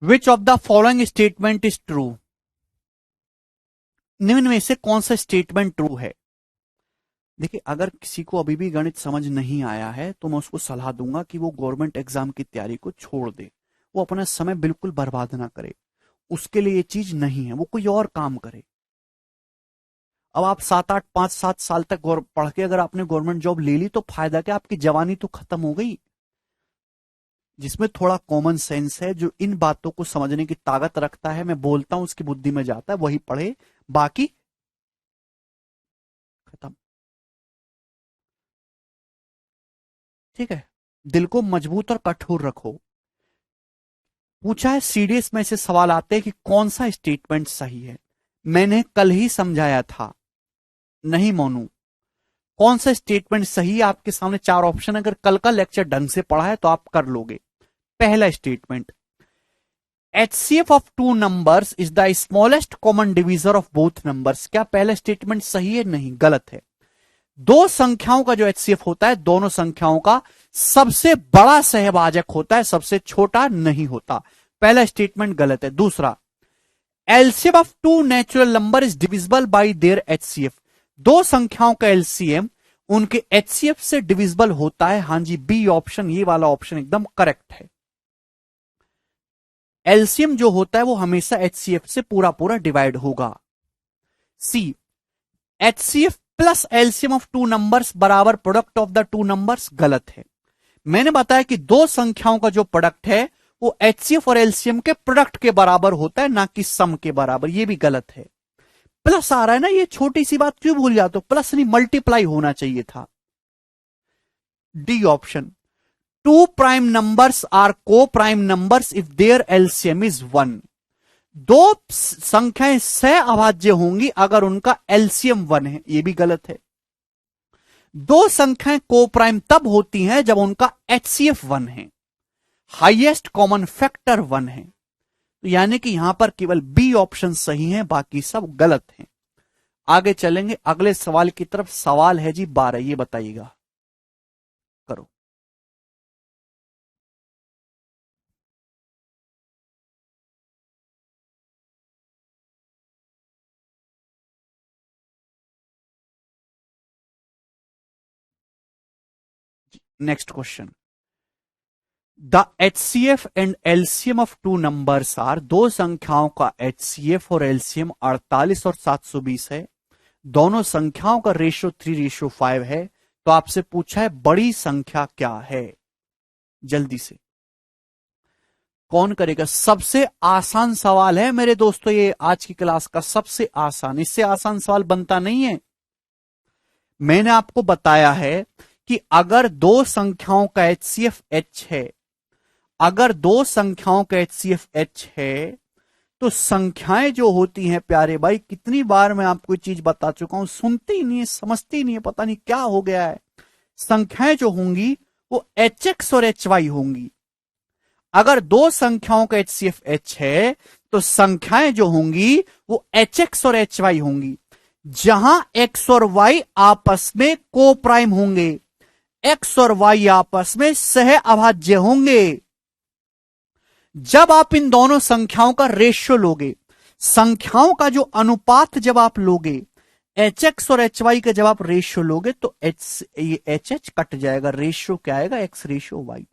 Which of the following statement is true? निम्न में से कौन सा स्टेटमेंट ट्रू है? देखिए, अगर किसी को अभी भी गणित समझ नहीं आया है तो मैं उसको सलाह दूंगा कि वो गवर्नमेंट एग्जाम की तैयारी को छोड़ दे, वो अपना समय बिल्कुल बर्बाद ना करे, उसके लिए ये चीज नहीं है, वो कोई और काम करे। अब आप 7 8 5 7 साल तक पढ़ के अगर आपने गवर्नमेंट जॉब ले ली तो फायदा क्या? आपकी जवानी तो खत्म हो गई। जिसमें थोड़ा कॉमन सेंस है, जो इन बातों को समझने की ताकत रखता है, मैं बोलता हूं उसकी बुद्धि में जाता है, वही पढ़े, बाकी खत्म। ठीक है, दिल को मजबूत और कठोर रखो। पूछा है सीडीएस में से सवाल आते हैं कि कौन सा स्टेटमेंट सही है। मैंने कल ही समझाया था, नहीं मोनू, कौन सा स्टेटमेंट सही है आपके सामने 4 ऑप्शन। अगर कल का लेक्चर ढंग से पढ़ा है तो आप कर लोगे। पहला statement, HCF of two numbers is the smallest common divisor of both numbers. क्या पहला स्टेटमेंट सही है? नहीं, गलत है। दो संख्याओं का जो HCF होता है, दोनों संख्याओं का सबसे बड़ा सहभाजक होता है, सबसे छोटा नहीं होता। पहला स्टेटमेंट गलत है। दूसरा, LCM of two natural number is divisible by their HCF। दो संख्याओं का एलसीएम उनके HCF से डिविजिबल होता है। हां जी, बी ऑप्शन, ये वाला ऑप्शन एकदम करेक्ट है। एलसीएम जो होता है वो हमेशा HCF से पूरा पूरा डिवाइड होगा। C, HCF plus LCM of two numbers बराबर product of the two numbers, गलत है। मैंने बताया कि दो संख्याओं का जो प्रोडक्ट है वो HCF और एलसीएम के प्रोडक्ट के बराबर होता है, ना कि सम के बराबर, ये भी गलत है। प्लस आ रहा है ना, ये छोटी सी बात क्यों भूल जाते हो? प्लस नहीं, मल्टीप्लाई होना चाहिए था। D option, two prime numbers are co prime numbers if their LCM is 1। दो संख्याएं सह अभाज्य होंगी अगर उनका एलसीएम 1 है, यह भी गलत है। दो संख्याएं को प्राइम तब होती हैं जब उनका HCF 1 है, हाईएस्ट कॉमन फैक्टर 1 है। तो यानी कि यहां पर केवल बी ऑप्शन सही है, बाकी सब गलत हैं। आगे चलेंगे अगले सवाल की तरफ। सवाल है जी 12, ये बताइएगा, करो। Next question, the HCF and LCM of two numbers are. दो संख्याओं का HCF और LCM 48 और 720 है। दोनों संख्याओं का रेशियो 3:5 है। तो आपसे पूछा है बड़ी संख्या क्या है? जल्दी से कौन करेगा? सबसे आसान सवाल है मेरे दोस्तों, ये आज की क्लास का सबसे आसान, इससे आसान सवाल बनता नहीं है। मैंने आपको बताया है कि अगर दो संख्याओं का HCF H है, अगर दो संख्याओं का HCF H है तो संख्याएं जो होती हैं प्यारे भाई, कितनी बार मैं आपको ये चीज बता चुका हूं, सुनते ही नहीं है, समझते ही नहीं है, पता नहीं क्या हो गया है। संख्याएं जो होंगी वो एच एक्स और एच वाई होंगी। अगर दो संख्याओं का एचसीएफ एच है तो संख्याएं जो होंगी वो एच एक्स और एच वाई होंगी। जहां एक्स और वाई आपस में को प्राइम होंगे, एक्स और वाई आपस में सह अभाज्य होंगे। जब आप इन दोनों संख्याओं का रेशियो लोगे, संख्याओं का जो अनुपात जब आप लोगे, एच एक्स और एच वाई का जब आप रेशियो लोगे तो एच एच कट जाएगा, रेशियो क्या आएगा, एक्स रेशियो वाई।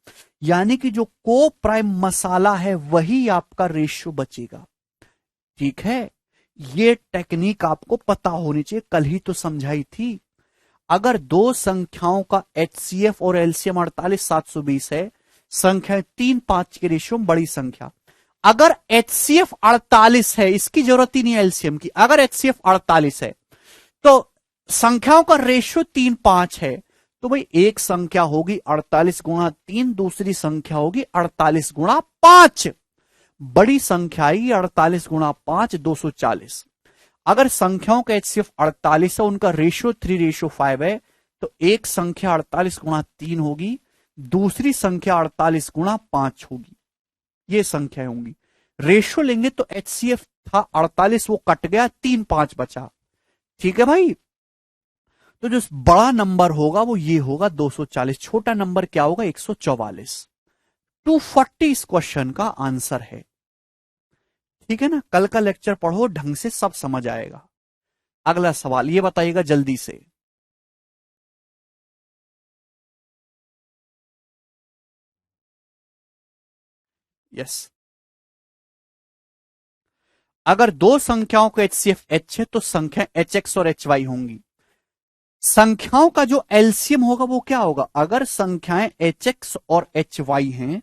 यानी कि जो को प्राइम मसाला है वही आपका रेशियो बचेगा। ठीक है, ये टेक्निक आपको पता होनी चाहिए, कल ही तो समझाई थी। अगर दो संख्याओं का एचसीएफ और एलसीएम 48,720 है, संख्या 3-5 के रेशियो में बड़ी संख्या। अगर एचसीएफ 48 है, इसकी जरूरत ही नहीं है एलसीएम की, अगर एचसीएफ 48 है तो संख्याओं का रेशियो 3-5 है, तो भाई एक संख्या होगी 48 गुणा 3, दूसरी संख्या होगी 48 गुणा 5। बड़ी संख्या आएगी 48 गुणा 5, 240। अगर संख्याओं का एचसीएफ 48 है, उनका रेशियो 3:5 है, तो एक संख्या 48 गुणा 3 होगी, दूसरी संख्या 48 गुणा 5 होगी। ये संख्या होंगी। रेशियो लेंगे तो एचसीएफ था 48, वो कट गया, 3-5 बचा। ठीक है भाई, तो जो बड़ा नंबर होगा वो ये होगा 240, छोटा नंबर क्या होगा 144। 240 इस क्वेश्चन का आंसर है। ठीक है ना, कल का लेक्चर पढ़ो ढंग से, सब समझ आएगा। अगला सवाल ये बताइएगा जल्दी से। यस, अगर दो संख्याओं का एचसीएफ एच है तो संख्या एच एक्स और एच वाई होंगी। संख्याओं का जो एलसीएम होगा वो क्या होगा, अगर संख्याएं एच एक्स और एच वाई हैं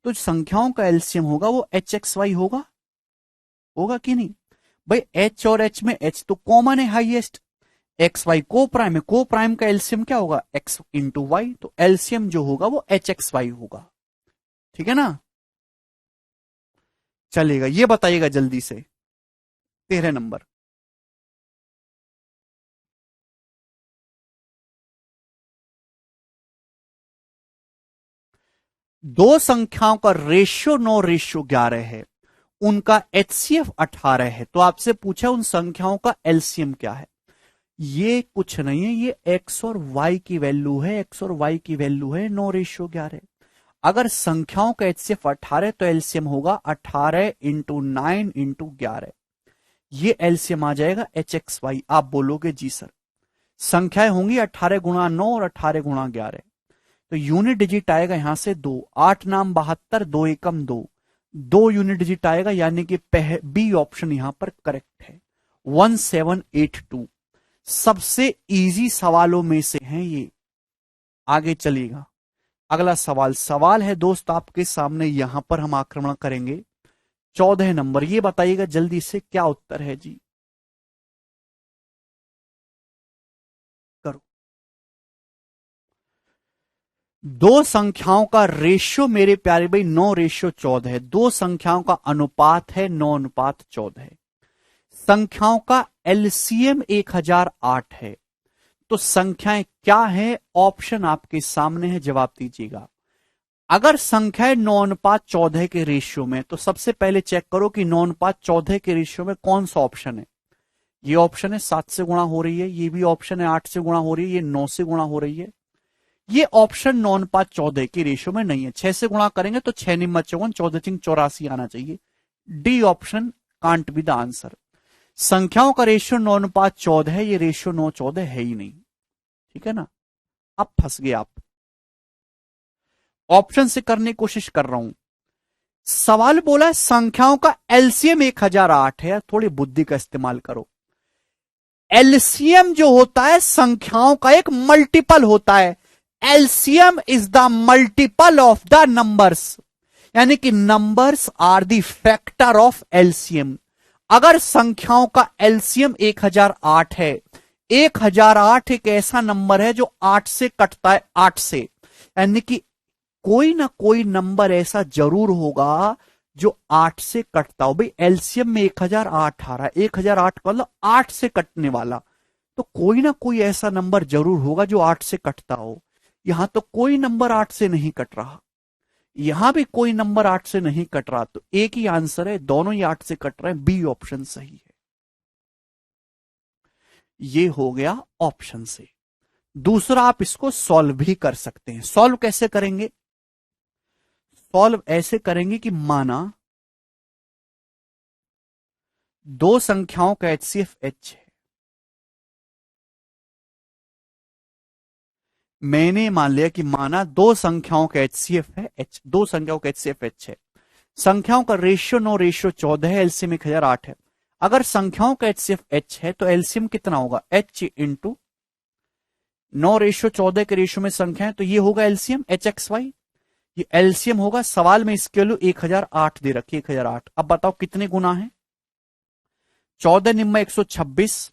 तो संख्याओं का एलसीएम होगा वो एच एक्स वाई होगा। होगा कि नहीं भाई, एच और एच में एच तो कॉमन है हाईएस्ट, एक्स वाई को प्राइम है, को प्राइम का एलसीएम क्या होगा, एक्स इंटू वाई, तो एलसीएम जो होगा वो एच एक्स वाई होगा। ठीक है ना, चलेगा। ये बताइएगा जल्दी से 13 नंबर। दो संख्याओं का रेशियो 9:11 है, उनका एचसीएफ 18 है, तो आपसे पूछा उन संख्याओं का एलसीएम क्या है। ये कुछ नहीं है, ये एक्स और वाई की वैल्यू है, एक्स और वाई की वैल्यू है 9:11। अगर संख्याओं का एचसीएफ 18 तो एलसीएम होगा 18 इंटू 9 इंटू 11। ये एलसीएम आ जाएगा एच एक्स वाई। आप बोलोगे जी सर, संख्याएं होंगी 18 गुणा 9 और 18 गुणा 11, तो यूनिट डिजिट आएगा यहां से 2, 8 नाम 72, 2 एकम 2, 2 यूनिट डिजिट आएगा, यानी कि बी ऑप्शन यहां पर करेक्ट है, 1782। सबसे इजी सवालों में से है ये। आगे चलिएगा, अगला सवाल है दोस्त आपके सामने, यहां पर हम आक्रमण करेंगे 14 नंबर। ये बताइएगा जल्दी से क्या उत्तर है जी, करो। दो संख्याओं का रेशियो मेरे प्यारे भाई 9:14 है, दो संख्याओं का अनुपात है 9:14 है। संख्याओं का एलसीएम 1008 है, तो संख्याएं क्या है, ऑप्शन आपके सामने है, जवाब दीजिएगा। अगर संख्याएं 9:14 के रेशियो में, तो सबसे पहले चेक करो कि 9:14 के रेशियो में कौन सा ऑप्शन है। ये ऑप्शन है 7 से गुणा हो रही है, ये भी ऑप्शन है 8 से गुणा हो रही है, ये 9 से गुणा हो रही है। ये ऑप्शन 9:14 के रेशियो में नहीं है। 6 से गुणा करेंगे तो 6 निम्न 54, 14 चिंग 84 आना चाहिए। D option can't be the answer. संख्याओं का रेशियो 9:14 है, ये रेशियो 9:14 है ही नहीं। ठीक है ना, अब फंस गए आप। ऑप्शन से करने की कोशिश कर रहा हूं। सवाल बोला है संख्याओं का एलसीएम 1008 है, थोड़ी बुद्धि का इस्तेमाल करो। एलसीएम जो होता है संख्याओं का एक मल्टीपल होता है, LCM is the multiple of the numbers, यानी कि numbers are the factor of LCM. अगर संख्याओं का एलसीएम 1008 है, 1008 एक ऐसा नंबर है जो 8 से कटता है, 8 से, यानी कि कोई ना कोई नंबर ऐसा जरूर होगा जो 8 से कटता हो। भाई एलसीएम में 1008 आ रहा है, 1008 का मतलब 8 से कटने वाला, तो कोई ना कोई ऐसा नंबर जरूर होगा जो 8 से कटता हो। यहां तो कोई नंबर 8 से नहीं कट रहा, यहां भी कोई नंबर 8 से नहीं कट रहा, तो एक ही आंसर है, दोनों ही 8 से कट रहे हैं, बी ऑप्शन सही है। ये हो गया ऑप्शन से। दूसरा, आप इसको सॉल्व भी कर सकते हैं। सॉल्व कैसे करेंगे? सॉल्व ऐसे करेंगे कि माना दो संख्याओं का एचसीएफ एच है, मैंने मान लिया कि माना दो संख्याओं का एचसीएफ है एच, दो संख्याओं का एचसीएफ एच है, संख्याओं का रेशियो 9:14 है, एलसीएम 1008 है। अगर संख्याओं का एचसीएफ एच है तो एलसीएम कितना होगा? एच इंटू 9:14 के रेशियो में संख्या है, तो ये होगा एलसीएम एच एक्स वाई, ये एलसीएम होगा। सवाल में इसके वैल्यू 1008 दे रखी, 1008। अब बताओ कितने गुना है? 14 निम्मा 126,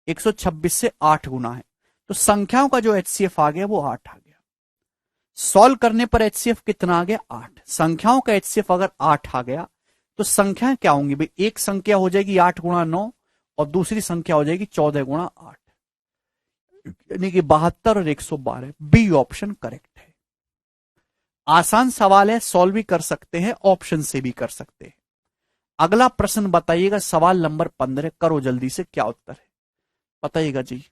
126 से 8 गुना है, तो संख्याओं का जो एचसीएफ आ गया वो 8 आ गया। सॉल्व करने पर एचसीएफ कितना आ गया? 8। संख्याओं का एचसीएफ अगर 8 आ गया तो संख्याएं क्या होंगी भाई? एक संख्या हो जाएगी 8 गुणा 9 और दूसरी संख्या हो जाएगी 14 गुणा 8, यानी कि 72 और 112। बी ऑप्शन करेक्ट है। आसान सवाल है, सॉल्व भी कर सकते हैं, ऑप्शन से भी कर सकते हैं। अगला प्रश्न बताइएगा, सवाल नंबर 15। करो जल्दी से, क्या उत्तर है बताइएगा जी।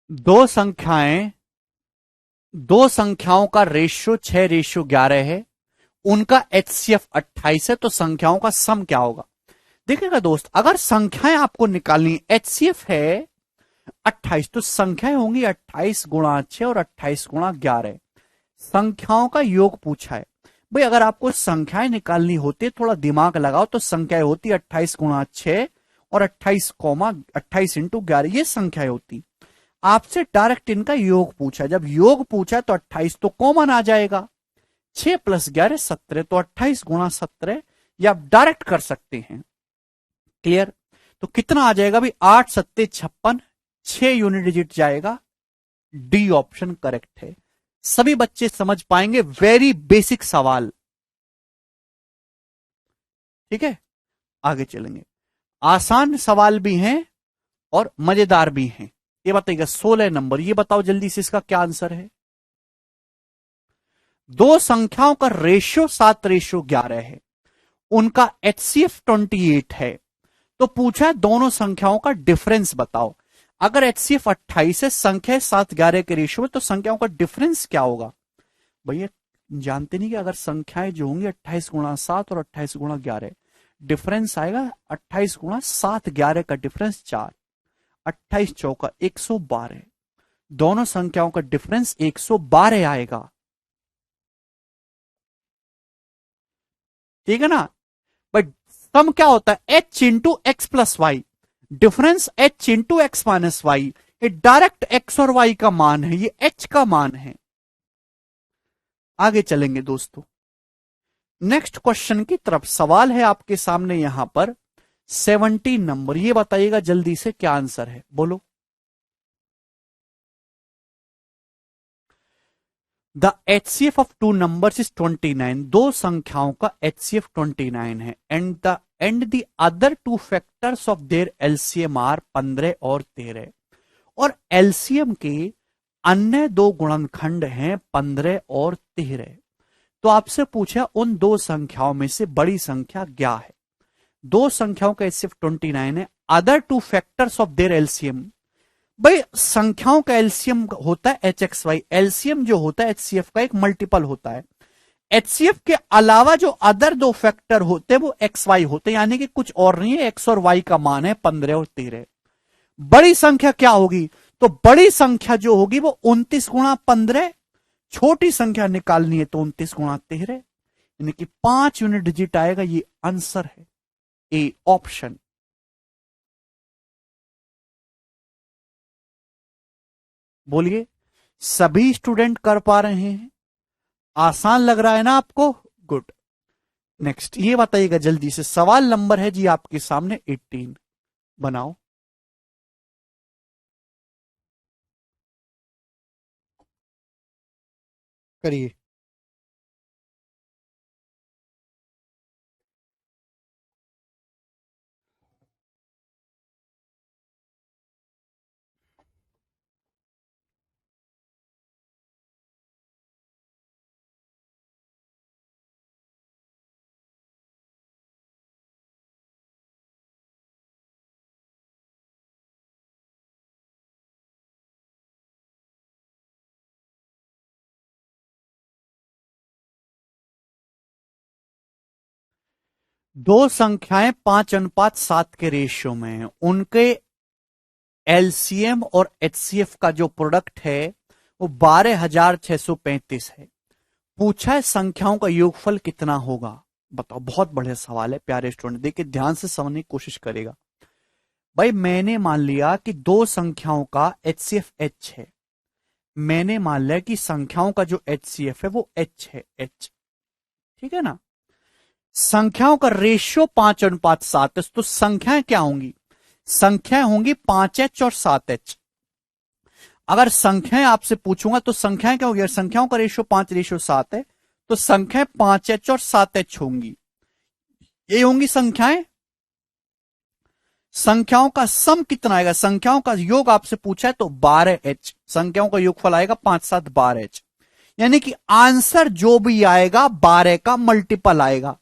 दो संख्याएं, दो संख्याओं का रेशियो 6:11 है, उनका एचसीएफ 28 है, तो संख्याओं का सम क्या होगा? देखिएगा दोस्त, अगर संख्याएं आपको निकालनी, एचसीएफ है 28, तो संख्याएं होंगी 28 गुणा 6 और 28 गुणा 11। संख्याओं का योग पूछा है भाई, अगर आपको संख्याएं निकालनी होती, थोड़ा दिमाग लगाओ, तो संख्याएं होती 28 गुणा 6 और 28 इंटू 11, ये संख्याएं होती। आपसे डायरेक्ट इनका योग पूछा, जब योग पूछा तो 28 तो कॉमन आ जाएगा, 6 + 11 17, तो 28 गुणा 17 ये आप डायरेक्ट कर सकते हैं। क्लियर? तो कितना आ जाएगा भाई? 8 7 56, 6 यूनिट डिजिट जाएगा। डी ऑप्शन करेक्ट है। सभी बच्चे समझ पाएंगे, वेरी बेसिक सवाल। ठीक है, आगे चलेंगे। आसान सवाल भी हैं और मजेदार भी हैं। ये बताइएगा 16 नंबर, ये बताओ जल्दी से इसका क्या आंसर है? दो संख्याओं का रेशियो 7:11 है, उनका एचसीएफ 28 है, तो पूछा है दोनों संख्याओं का डिफरेंस बताओ। अगर एचसीएफ 28 है, संख्या 7:11 के रेशियो में, तो संख्याओं का डिफरेंस क्या होगा? भैया जानते नहीं कि अगर संख्याएं जो होंगी 28 गुणा 7 और 28 गुणा 11, डिफरेंस आएगा 28 गुणा 7, 11 का डिफरेंस 4, 28 चौका 112, दोनों संख्याओं का डिफरेंस 112 आएगा। ठीक है ना? बट सम क्या होता है? H into X plus Y, difference H into X minus Y, ये डायरेक्ट एक्स और वाई का मान है, ये एच का मान है। आगे चलेंगे दोस्तों, नेक्स्ट क्वेश्चन की तरफ सवाल है आपके सामने यहां पर 17 नंबर। ये बताइएगा जल्दी से क्या आंसर है, बोलो। The HCF of two numbers is 29। दो संख्याओं का एचसीएफ 29 है। And the other two factors of their LCM are 15 और 13। और एलसीएम के अन्य दो गुणनखंड हैं 15 और 13। तो आपसे पूछा उन दो संख्याओं में से बड़ी संख्या क्या है। दो संख्याओं का एचसीएफ 29 है। Other two factors of their LCM, भाई संख्याओं का एलसीएम होता है एच एक्स वाई। एलसीएम जो होता है एचसीएफ का एक मल्टीपल होता है। एचसीएफ के अलावा जो अदर दो फैक्टर होते हैं वो एक्स वाई होते हैं, यानी कि कुछ और नहीं है, एक्स और वाई का मान है 15 और 13। बड़ी संख्या क्या होगी, तो बड़ी संख्या जो होगी वो 29 गुणा 15। छोटी संख्या निकालनी है तो 29 गुणा 13, यानी कि 5 यूनिट डिजिट आएगा। ये आंसर है ए ऑप्शन। बोलिए, सभी स्टूडेंट कर पा रहे हैं? आसान लग रहा है ना आपको? गुड। नेक्स्ट ये बताइएगा जल्दी से, सवाल नंबर है जी आपके सामने 18। बनाओ। करिए। दो संख्याएं 5:7 के रेशियो में हैं, उनके एलसीएम और एचसीएफ का जो प्रोडक्ट है वो 12,635 है। पूछा है संख्याओं का योगफल कितना होगा। बताओ, बहुत बढ़िया सवाल है प्यारे स्टूडेंट, देखिए ध्यान से समझने की कोशिश करेगा। भाई मैंने मान लिया कि दो संख्याओं का एचसीएफ एच है। मैंने मान लिया कि संख्याओं का जो एचसीएफ है वो एच है, एच। ठीक है ना। संख्याओं का रेशियो 5:7 है, तो संख्याएं क्या होंगी, संख्याएं होंगी 5H और 7H। अगर संख्याएं आपसे पूछूंगा तो संख्याएं क्या होगी, संख्याओं का रेशियो 5:7 है तो संख्याएं 5H और 7H होंगी। ये होंगी संख्याएं। संख्याओं का सम कितना आएगा, संख्याओं का योग आपसे पूछा है तो 12H। संख्याओं का योगफल आएगा 5 7 12H, यानी कि आंसर जो भी आएगा 12 का मल्टीपल आएगा।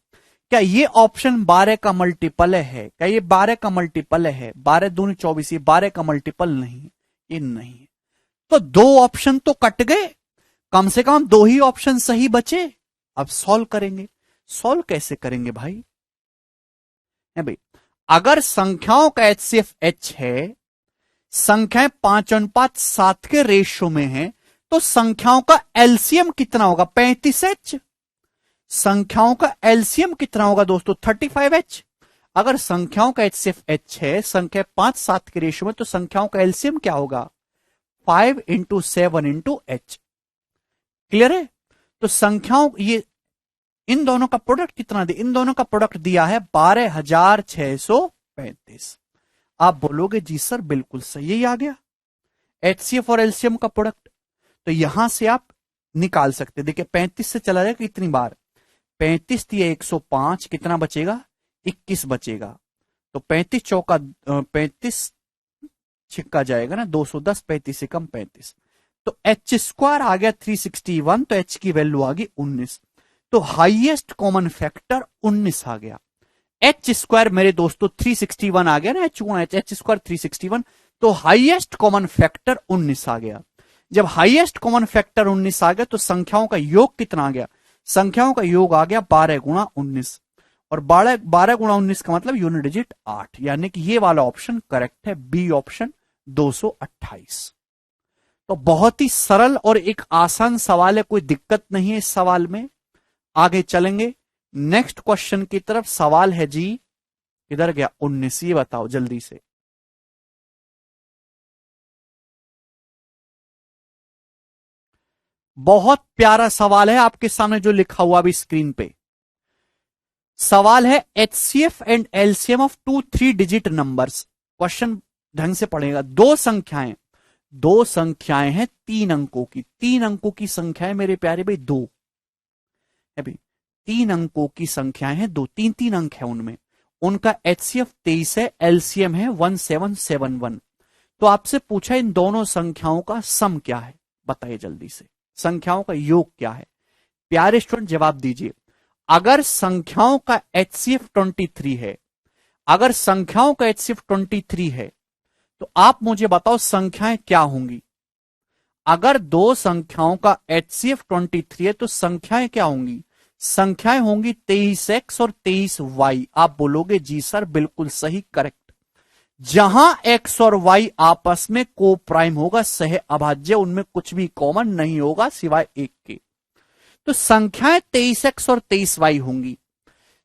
क्या ये ऑप्शन 12 का मल्टीपल है, क्या ये 12 का मल्टीपल है, 12 दूनी 24, ये 12 का मल्टीपल नहीं है, ये नहीं है। तो दो ऑप्शन तो कट गए, कम से कम दो ही ऑप्शन सही बचे। अब सॉल्व करेंगे। सॉल्व कैसे करेंगे भाई, है भाई, अगर संख्याओं का एचसीएफ एच है, संख्याएं 5:7 के रेशियो में है, तो संख्याओं का एलसीएम कितना होगा, 35H। संख्याओं का एलसीएम कितना होगा दोस्तों, 35H। अगर संख्याओं का एचसीएफ एच है, संख्या 5:7 के रेशियो में, तो संख्याओं का एलसीएम क्या होगा, 5 × 7 × H। क्लियर है। तो संख्याओं, ये इन दोनों का प्रोडक्ट कितना दिया, इन दोनों का प्रोडक्ट दिया है 12,635। आप बोलोगे जी सर बिल्कुल सही ही आ गया, एचसीएफ और एलसीएम का प्रोडक्ट। तो यहां से आप निकाल सकते, देखिए 35 से चला जाएगा कितनी बार, 35 दिए 105, कितना बचेगा, 21 बचेगा। तो 35 चौका 35 छिक्का जाएगा ना, 210, 35 से कम 35, तो एच स्क्वायर आ गया 361, तो एच की वैल्यू आ गई 19। तो हाईएस्ट कॉमन फैक्टर 19 आ गया। एच स्क्वायर मेरे दोस्तों 361 आ गया ना, एच गुणा एच, एच स्क्वायर 361, तो हाईएस्ट कॉमन फैक्टर 19 आ गया। जब हाईएस्ट कॉमन फैक्टर 19 आ गया तो संख्याओं का योग कितना आ गया, संख्याओं का योग आ गया 12 × 19, और 12 × 19 का मतलब यूनिट डिजिट 8, यानी कि ये वाला ऑप्शन करेक्ट है, बी ऑप्शन 228। तो बहुत ही सरल और एक आसान सवाल है, कोई दिक्कत नहीं है इस सवाल में। आगे चलेंगे नेक्स्ट क्वेश्चन की तरफ। सवाल है जी, इधर गया 19, ये बताओ जल्दी से। बहुत प्यारा सवाल है आपके सामने जो लिखा हुआ अभी स्क्रीन पे। सवाल है HCF and LCM of 2 3 digit numbers. Question ढंग से पढ़ेगा। दो संख्याएं हैं 3 अंकों की। 3 अंकों की संख्याएं मेरे प्यारे भाई दो है भाई। 3 अंकों की संख्याएं हैं दो, 3 3 अंक है उनमें। उनका एचसीएफ 23 है, एलसीएम है 1771। तो आपसे पूछा इन दोनों संख्याओं का सम क्या है, बताइए जल्दी से, संख्याओं का योग क्या है। प्यारे स्टूडेंट जवाब दीजिए। अगर संख्याओं का एचसीएफ 23 है, अगर संख्याओं का एचसीएफ 23 है, तो आप मुझे बताओ संख्याएं क्या होंगी। अगर दो संख्याओं का एचसीएफ 23 है तो संख्याएं क्या होंगी, संख्याएं होंगी 23x और 23y। आप बोलोगे जी सर बिल्कुल सही, करेक्ट। जहां x और y आपस में को प्राइम होगा, सह अभाज्य, उनमें कुछ भी कॉमन नहीं होगा सिवाय एक के। तो संख्याएं 23x और 23y होंगी।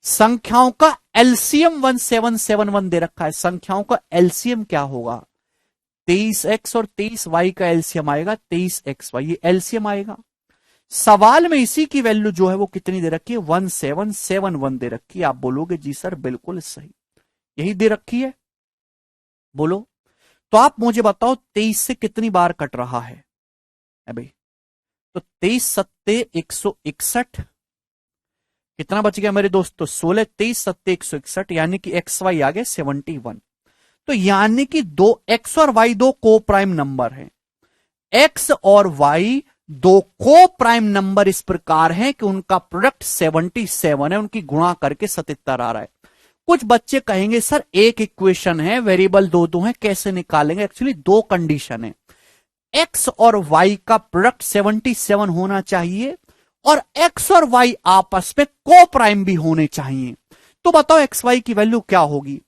संख्याओं का एलसीएम 1771 दे रखा है। संख्याओं का एलसीएम क्या होगा, 23x और 23y का एलसीएम आएगा 23xy, ये एलसीएम आएगा। सवाल में इसी की वैल्यू जो है वो कितनी दे रखी है, 1771 दे रखी है। आप बोलोगे जी सर बिल्कुल सही, यही दे रखी है, बोलो। तो आप मुझे बताओ 23 से कितनी बार कट रहा है भाई, तो 23 सत्ते 161, कितना बच गया मेरे दोस्तों, 16, 23 सत्ते 161, यानी कि एक्स वाई आ गया 71। तो यानी कि दो एक्स और वाई दो को प्राइम नंबर हैं। एक्स और वाई दो को प्राइम नंबर इस प्रकार हैं कि उनका प्रोडक्ट 77 है, उनकी गुणा करके 77 आ रहा है। कुछ बच्चे कहेंगे सर एक इक्वेशन है, वेरिएबल दो दो है, कैसे निकालेंगे। एक्चुअली दो कंडीशन है, एक्स और वाई का प्रोडक्ट 77 होना चाहिए और एक्स और वाई आपस में को प्राइम भी होने चाहिए। तो बताओ एक्स वाई की वैल्यू क्या होगी।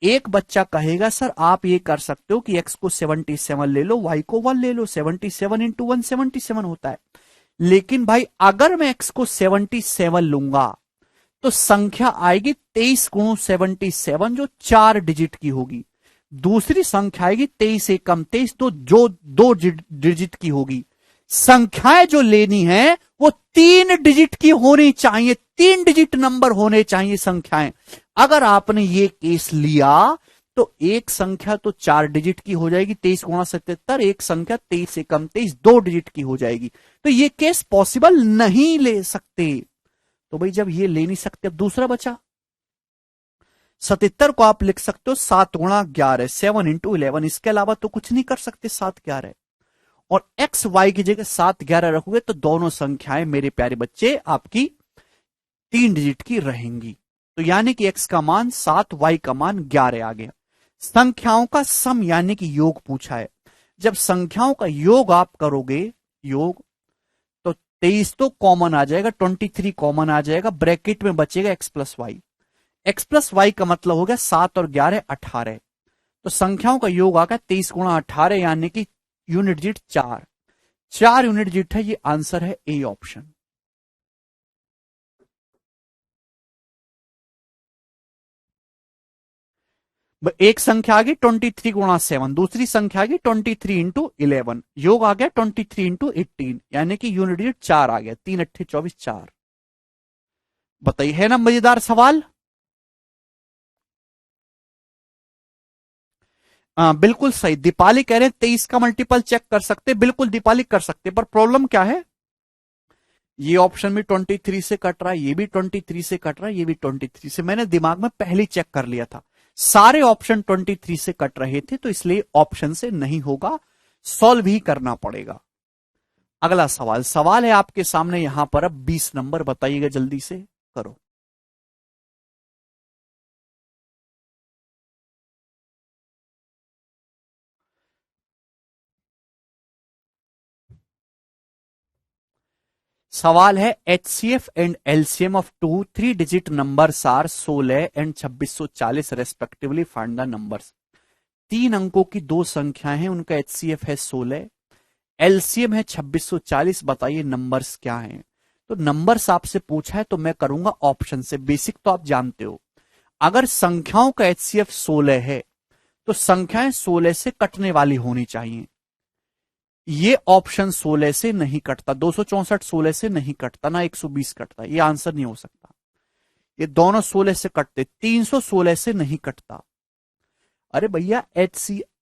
एक बच्चा कहेगा सर आप ये कर सकते हो कि एक्स को 77 ले लो, वाई को 1 ले लो, 77 इंटू 1 77 होता है। लेकिन भाई अगर मैं एक्स को 77 लूंगा तो संख्या आएगी 23 गुणु 77 जो 4 डिजिट की होगी। दूसरी संख्या आएगी 23 से कम 23 तो जो 2 डिजिट की होगी। संख्याएं जो लेनी है वो 3 डिजिट की होनी चाहिए, 3 डिजिट नंबर होने चाहिए संख्याएं। अगर आपने ये केस लिया तो एक संख्या तो 4 डिजिट की हो जाएगी 23 गुणा 77, एक संख्या 23 से कम 23 2 डिजिट की हो जाएगी। तो ये केस पॉसिबल नहीं ले सकते। तो भाई जब ये ले नहीं सकते, अब दूसरा बचा 77 को आप लिख सकते हो 7 गुणा 11, 7 इंटू 11, इसके अलावा तो कुछ नहीं कर सकते 7 11। और एक्स वाई की जगह 7 11 रखोगे तो दोनों संख्याएं मेरे प्यारे बच्चे आपकी 3 डिजिट की रहेंगी। तो यानी कि एक्स का मान 7, वाई का मान 11 आ गया। संख्याओं का सम यानी कि योग पूछा है। जब संख्याओं का योग आप करोगे, योग, तो 23 तो कॉमन आ जाएगा, 23 कॉमन आ जाएगा, ब्रैकेट में बचेगा X plus Y. X plus Y का मतलब हो गया 7 और 11 18। तो संख्याओं का योग आ गया 23 गुणा 18, यानी कि यूनिट डिजिट 4 यूनिट डिजिट है। ये आंसर है ए ऑप्शन। एक संख्या आ गई 23 गुणा 7, दूसरी संख्या आ गई 23 इंटू 11, योग आ गया 23 इंटू 18, यानी कि यूनिट डिजिट 4 आ गया, 3 8 24 4। बताइए है ना मजेदार सवाल। बिल्कुल सही। दीपाली कह रहे हैं 23 का मल्टीपल चेक कर सकते, बिल्कुल दीपाली कर सकते, पर प्रॉब्लम क्या है, ये ऑप्शन भी 23 से कट रहा है, ये भी 23 से कट रहा है, ये भी 23 से। मैंने दिमाग में पहले चेक कर लिया था, सारे ऑप्शन 23 से कट रहे थे, तो इसलिए ऑप्शन से नहीं होगा, सॉल्व ही करना पड़ेगा। अगला सवाल है आपके सामने यहां पर अब 20 नंबर, बताइएगा जल्दी से करो। सवाल है HCF and LCM of 2 3 digit numbers are 16 and 2640 respectively, find the numbers. 3 अंकों की दो संख्याएं हैं, उनका एचसीएफ है 16, एलसीएम है 2640, बताइए नंबर्स क्या हैं। तो नंबर्स आपसे पूछा है तो मैं करूंगा ऑप्शन से। बेसिक तो आप जानते हो, अगर संख्याओं का एचसीएफ 16 है तो संख्याएं 16 से कटने वाली होनी चाहिए। ये ऑप्शन 16 से नहीं कटता, 264 16 से नहीं कटता, ना 120 कटता, ये आंसर नहीं हो सकता। ये दोनों 16 से कटते, 316 से नहीं कटता। अरे भैया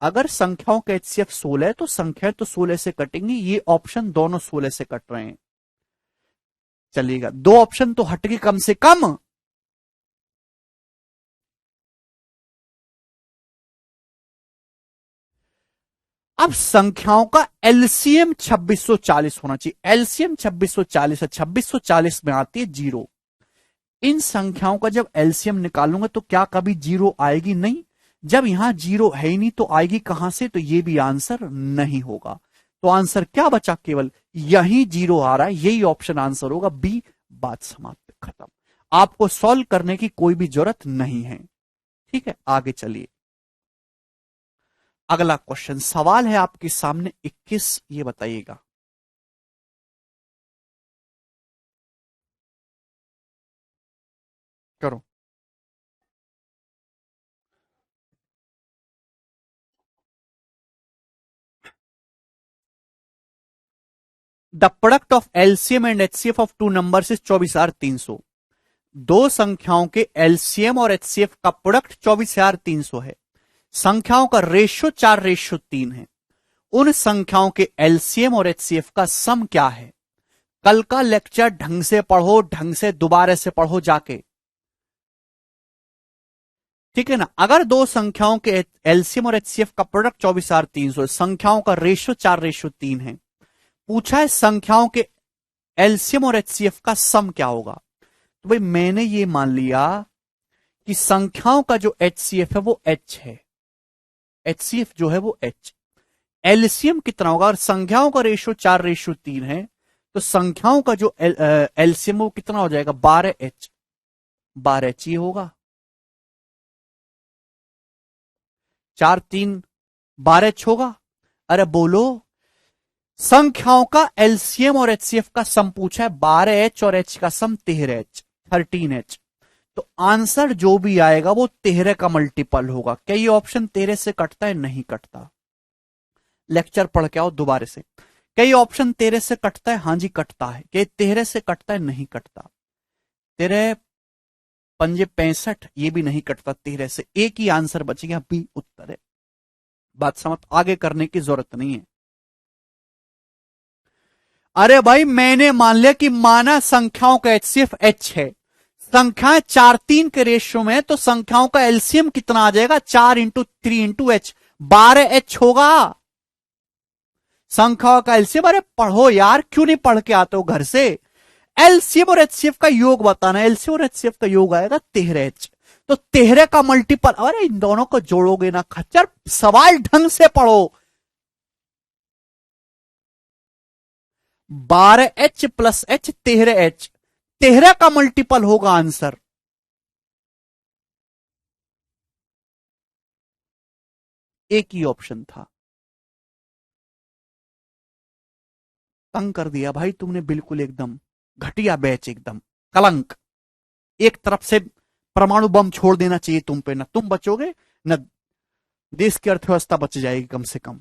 अगर संख्याओं का एचसीएफ 16 है तो संख्याएं तो 16 से कटेंगी, ये ऑप्शन दोनों 16 से कट रहे हैं। चलिएगा, दो ऑप्शन तो हट गए कम से कम। अब संख्याओं का एलसीएम 2640 होना चाहिए। एलसीएम 2640 है, 2640 में आती है जीरो। इन संख्याओं का जब एलसीएम निकालूंगा तो क्या कभी जीरो आएगी? नहीं। जब यहां जीरो है ही नहीं तो आएगी कहां से? तो ये भी आंसर नहीं होगा। तो आंसर क्या बचा? केवल यही जीरो आ रहा है, यही ऑप्शन आंसर होगा बी। बात समाप्त, खत्म। आपको सॉल्व करने की कोई भी जरूरत नहीं है। ठीक है, आगे चलिए। अगला क्वेश्चन सवाल है आपके सामने 21, ये बताइएगा। करो। The product of LCM and HCF of two numbers is 24,300। दो संख्याओं के एलसीएम और एचसीएफ का प्रोडक्ट 24,300 है। संख्याओं का रेशियो 4:3 है। उन संख्याओं के एलसीएम और एचसीएफ का सम क्या है? कल का लेक्चर ढंग से पढ़ो, ढंग से दोबारा से पढ़ो जाके, ठीक है ना। अगर दो संख्याओं के एलसीएम और एचसीएफ का प्रोडक्ट 24,300, संख्याओं का रेशियो 4:3 है, पूछा है संख्याओं के एलसीएम और एचसीएफ का सम क्या होगा। तो भाई मैंने ये मान लिया कि संख्याओं का जो एचसीएफ है वो एच है, एचसीएफ जो है वो एच। एलसीएम कितना होगा? और संख्याओं का रेशियो 4:3 है, तो संख्याओं का जो एलसीएम वो कितना हो जाएगा? 12H। 12H ही होगा। 4×3 12H होगा। अरे बोलो, संख्याओं का एलसीएम और एचसीएफ का सम पूछा है, 12H और H का सम 13H, 13H। तो आंसर जो भी आएगा वो 13 का मल्टीपल होगा। क्या ये ऑप्शन 13 से कटता है? नहीं कटता। लेक्चर पढ़ के आओ दोबारा से। क्या ये ऑप्शन 13 से कटता है? हाँ जी कटता है। क्या 13 से कटता है? नहीं कटता। 13 पंजे 65, ये भी नहीं कटता 13 से। एक ही आंसर बचेगा, बी उत्तर है। बात समझ, आगे करने की जरूरत नहीं है। अरे भाई मैंने मान लिया कि माना संख्याओं का एचसीएफ एच है, संख्याएं 4:3 के रेशियो में, तो संख्याओं का एलसीएम कितना आ जाएगा? 4×3×H, 12H होगा संख्याओं का एलसीएम। अरे पढ़ो यार, क्यों नहीं पढ़ के आते हो घर से? एलसीएम और एचसीएफ का योग बताना। एलसीएम और एचसीएफ का योग आएगा 13H। तो 13 का मल्टीपल, अरे इन दोनों को जोड़ोगे ना खच्चर, सवाल ढंग से पढ़ो। 12H + H 13H, 13 का मल्टीपल होगा आंसर। एक ही ऑप्शन था। तंग कर दिया भाई तुमने, बिल्कुल एकदम घटिया बैच, एकदम कलंक। एक तरफ से परमाणु बम छोड़ देना चाहिए तुम पे, ना तुम बचोगे न देश की अर्थव्यवस्था बच जाएगी कम से कम।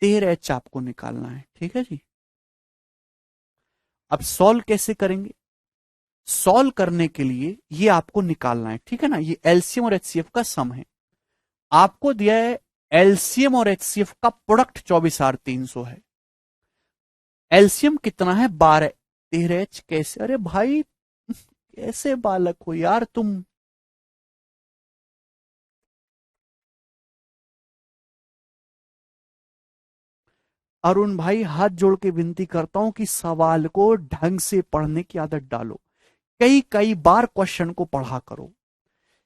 13H आपको निकालना है, ठीक है जी। अब सॉल्व कैसे करेंगे? सॉल्व करने के लिए ये आपको निकालना है, ठीक है ना। ये एलसीएम और एचसीएफ का सम है। आपको दिया है एलसीएम और एचसीएफ का प्रोडक्ट 24,300 है। एलसीएम कितना है? 12। 13H कैसे? अरे भाई कैसे बालक हो यार तुम। अरुण भाई हाथ जोड़ के विनती करता हूं कि सवाल को ढंग से पढ़ने की आदत डालो। कई कई बार क्वेश्चन को पढ़ा करो।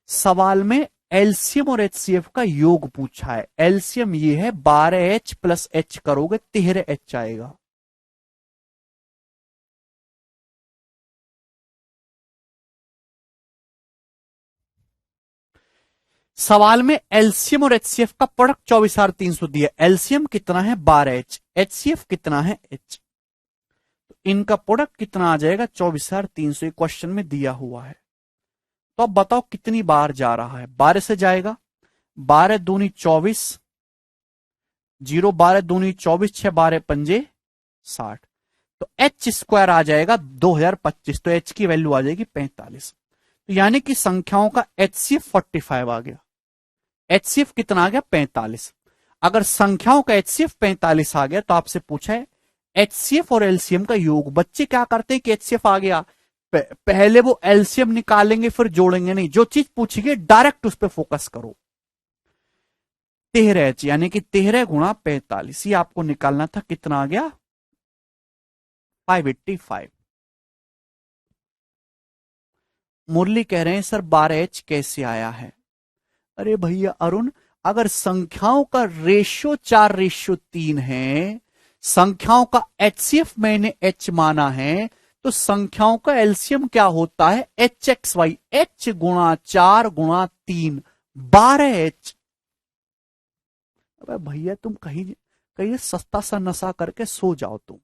सवाल में एलसीएम और एचसीएफ का योग पूछा है। एलसीएम ये है 12H + H करोगे 13H आएगा। सवाल में एलसीएम और एचसीएफ का प्रोडक्ट 24,300 दिया। एलसीएम कितना है? 12H, एचसीएफ कितना है? H। तो इनका प्रोडक्ट कितना आ जाएगा? 24,300 क्वेश्चन में दिया हुआ है। तो अब बताओ कितनी बार जा रहा है? 12 से जाएगा। 12 दूनी 24, 0 12 दूनी 24, 6 12 पंजे 60। तो एच स्क्वायर आ जाएगा 2025, तो एच की वैल्यू आ जाएगी 45। तो यानी कि संख्याओं का एचसीएफ 45 आ गया। एचसीएफ कितना आ गया? 45। अगर संख्याओं का एचसीएफ 45 आ गया तो आपसे पूछा है एचसीएफ और एलसीएम का योग। बच्चे क्या करते हैं कि एचसीएफ आ गया, पहले वो एलसीएम निकालेंगे फिर जोड़ेंगे नहीं, जो चीज पूछिए डायरेक्ट उस पर फोकस करो। 13h यानी कि 13 गुणा 45, ये आपको निकालना था। कितना आ गया? 585। मुरली कह रहे हैं सर 12h कैसे आया है? अरे भैया अरुण, अगर संख्याओं का रेशियो 4:3 है, संख्याओं का एचसीएफ मैंने एच माना है, तो संख्याओं का एलसीएम क्या होता है? H X Y. एच गुणा 4 गुणा 3, 12h। अबे भैया तुम कहीं कहीं सस्ता सा नशा करके सो जाओ तुम,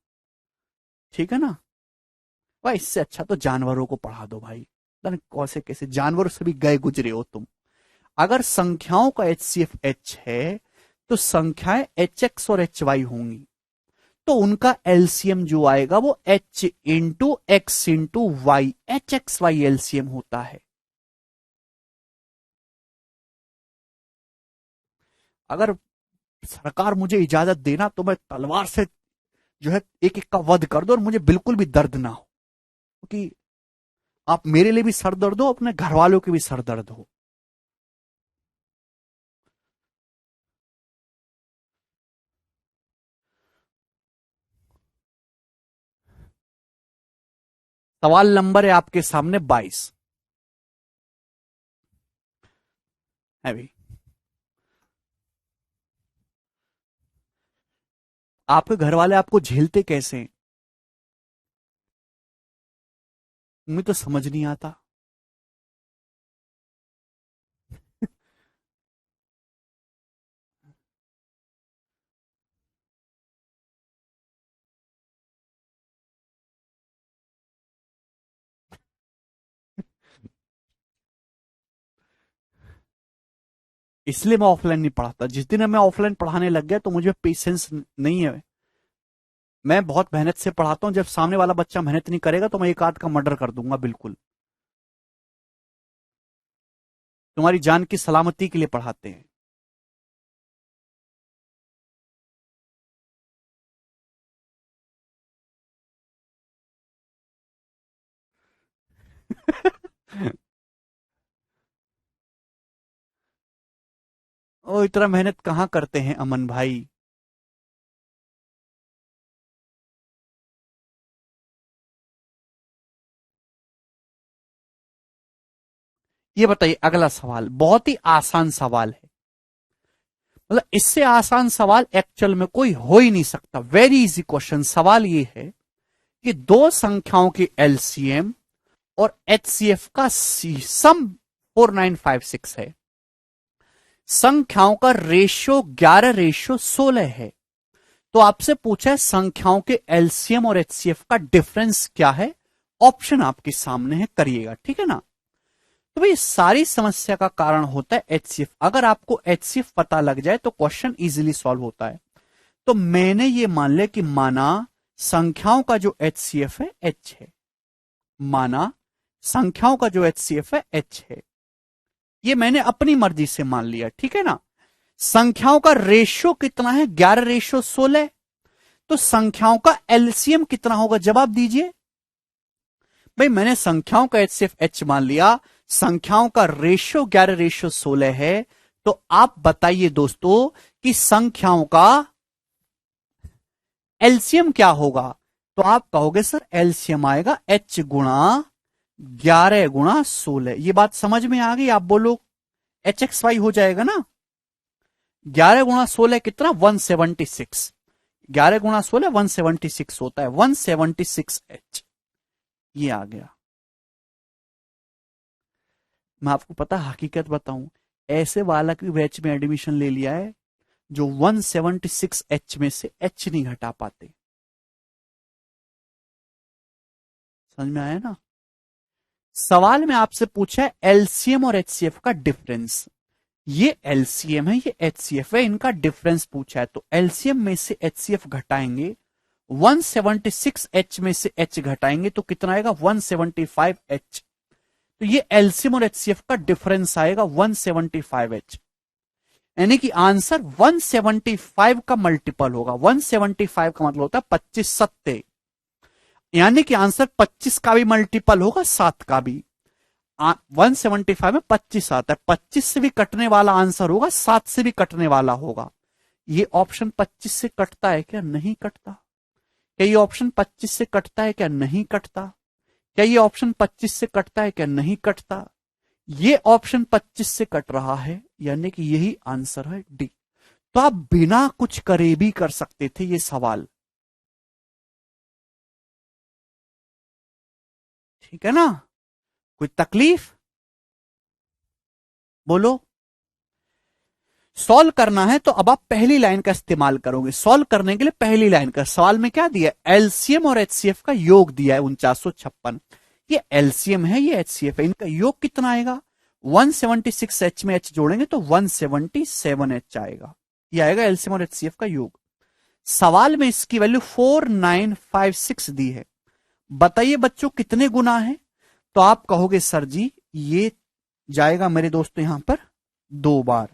ठीक है ना भाई। इससे अच्छा तो जानवरों को पढ़ा दो भाई, कैसे कैसे जानवरों से भी गए गुजरे हो तुम। अगर संख्याओं का एचसीएफ एच है तो संख्याएं एच एक्स और एच वाई होंगी, तो उनका एलसीएम जो आएगा वो H into X into Y, H X Y LCM होता है। अगर सरकार मुझे इजाजत देना तो मैं तलवार से जो है एक एक का वध कर दो और मुझे बिल्कुल भी दर्द ना हो, क्योंकि आप मेरे लिए भी सर दर्द हो, अपने घर वालों के भी सर दर्द हो। सवाल नंबर है आपके सामने 22 है भाई। आपके घर वाले आपको झेलते कैसे हैं? मुझे तो समझ नहीं आता। इसलिए मैं ऑफलाइन नहीं पढ़ाता। जिस दिन मैं ऑफलाइन पढ़ाने लग गया तो मुझे पेशेंस नहीं है। मैं बहुत मेहनत से पढ़ाता हूं, जब सामने वाला बच्चा मेहनत नहीं करेगा तो मैं एक आध का मर्डर कर दूंगा बिल्कुल। तुम्हारी जान की सलामती के लिए पढ़ाते हैं। ओ इतना मेहनत कहां करते हैं अमन भाई। ये बताइए, अगला सवाल बहुत ही आसान सवाल है। मतलब इससे आसान सवाल एक्चुअल में कोई हो ही नहीं सकता। Very easy question. सवाल ये है कि दो संख्याओं की एलसीएम और एचसीएफ का सम 4956 है। संख्याओं का रेशियो 11:16 है। तो आपसे पूछा है संख्याओं के एलसीएम और एचसीएफ का डिफरेंस क्या है। ऑप्शन आपके सामने है, करिएगा, ठीक है ना। तो भाई सारी समस्या का कारण होता है एचसीएफ। अगर आपको एचसीएफ पता लग जाए तो क्वेश्चन इजीली सॉल्व होता है। तो मैंने ये मान लिया कि माना संख्याओं का जो एचसीएफ है एच है, माना संख्याओं का जो एचसीएफ है एच है, ये मैंने अपनी मर्जी से मान लिया, ठीक है ना। संख्याओं का रेशियो कितना है? 11:16। तो संख्याओं का एलसीएम कितना होगा? जवाब दीजिए भाई। मैंने संख्याओं का एचसीएफ एच मान लिया, संख्याओं का रेशियो 11:16 है, तो आप बताइए दोस्तों कि संख्याओं का एलसीएम क्या होगा। तो आप कहोगे सर एलसीएम आएगा एच गुणा 11 गुणा 16। ये बात समझ में आ गई? आप बोलो एच एक्स वाई हो जाएगा ना। 11 गुणा 16 कितना? 176। 11 गुणा 16 176 होता है, 176H। ये आ गया। मैं आपको पता हकीकत बताऊं, ऐसे बालक भी बैच में एडमिशन ले लिया है जो 176H में से H नहीं घटा पाते। समझ में आया ना। सवाल में आपसे पूछा है एलसीएम और एचसीएफ का डिफरेंस। ये एलसीएम है, ये एचसीएफ है, इनका डिफरेंस पूछा है। तो एलसीएम में से एचसीएफ घटाएंगे 176H में से H घटाएंगे तो कितना आएगा 175H। तो ये एलसीएम और एचसीएफ का डिफरेंस आएगा 175H, यानी कि आंसर 175 का मल्टीपल होगा। 175 का मतलब होता है 25 सत्ते, यानी कि आंसर 25 का भी मल्टीपल होगा, 7 का भी। 175 में 25 आता है, 25 से भी कटने वाला आंसर होगा, 7 से भी कटने वाला होगा। ये ऑप्शन 25 से कटता है क्या? नहीं कटता। क्या ये ऑप्शन 25 से कटता है क्या? नहीं कटता। क्या ये ऑप्शन 25 से कटता है क्या? नहीं कटता। ये ऑप्शन 25 से कट रहा है, यानी कि यही आंसर है डी। तो आप बिना कुछ करे भी कर सकते थे ये सवाल, ठीक है ना? कोई तकलीफ? बोलो। सॉल्व करना है तो अब आप पहली लाइन का इस्तेमाल करोगे। सॉल्व करने के लिए पहली लाइन का, सवाल में क्या दिया है? एलसीएम और एचसीएफ का योग दिया है 4956। ये एलसीएम है, ये एचसीएफ है, इनका योग कितना आएगा? 176H में H जोड़ेंगे तो 177H आएगा। ये आएगा एलसीएम और एचसीएफ का योग। सवाल में इसकी वैल्यू 4956 दी है। बताइए बच्चों कितने गुना है? तो आप कहोगे सर जी ये जाएगा मेरे दोस्तों यहां पर 2 बार,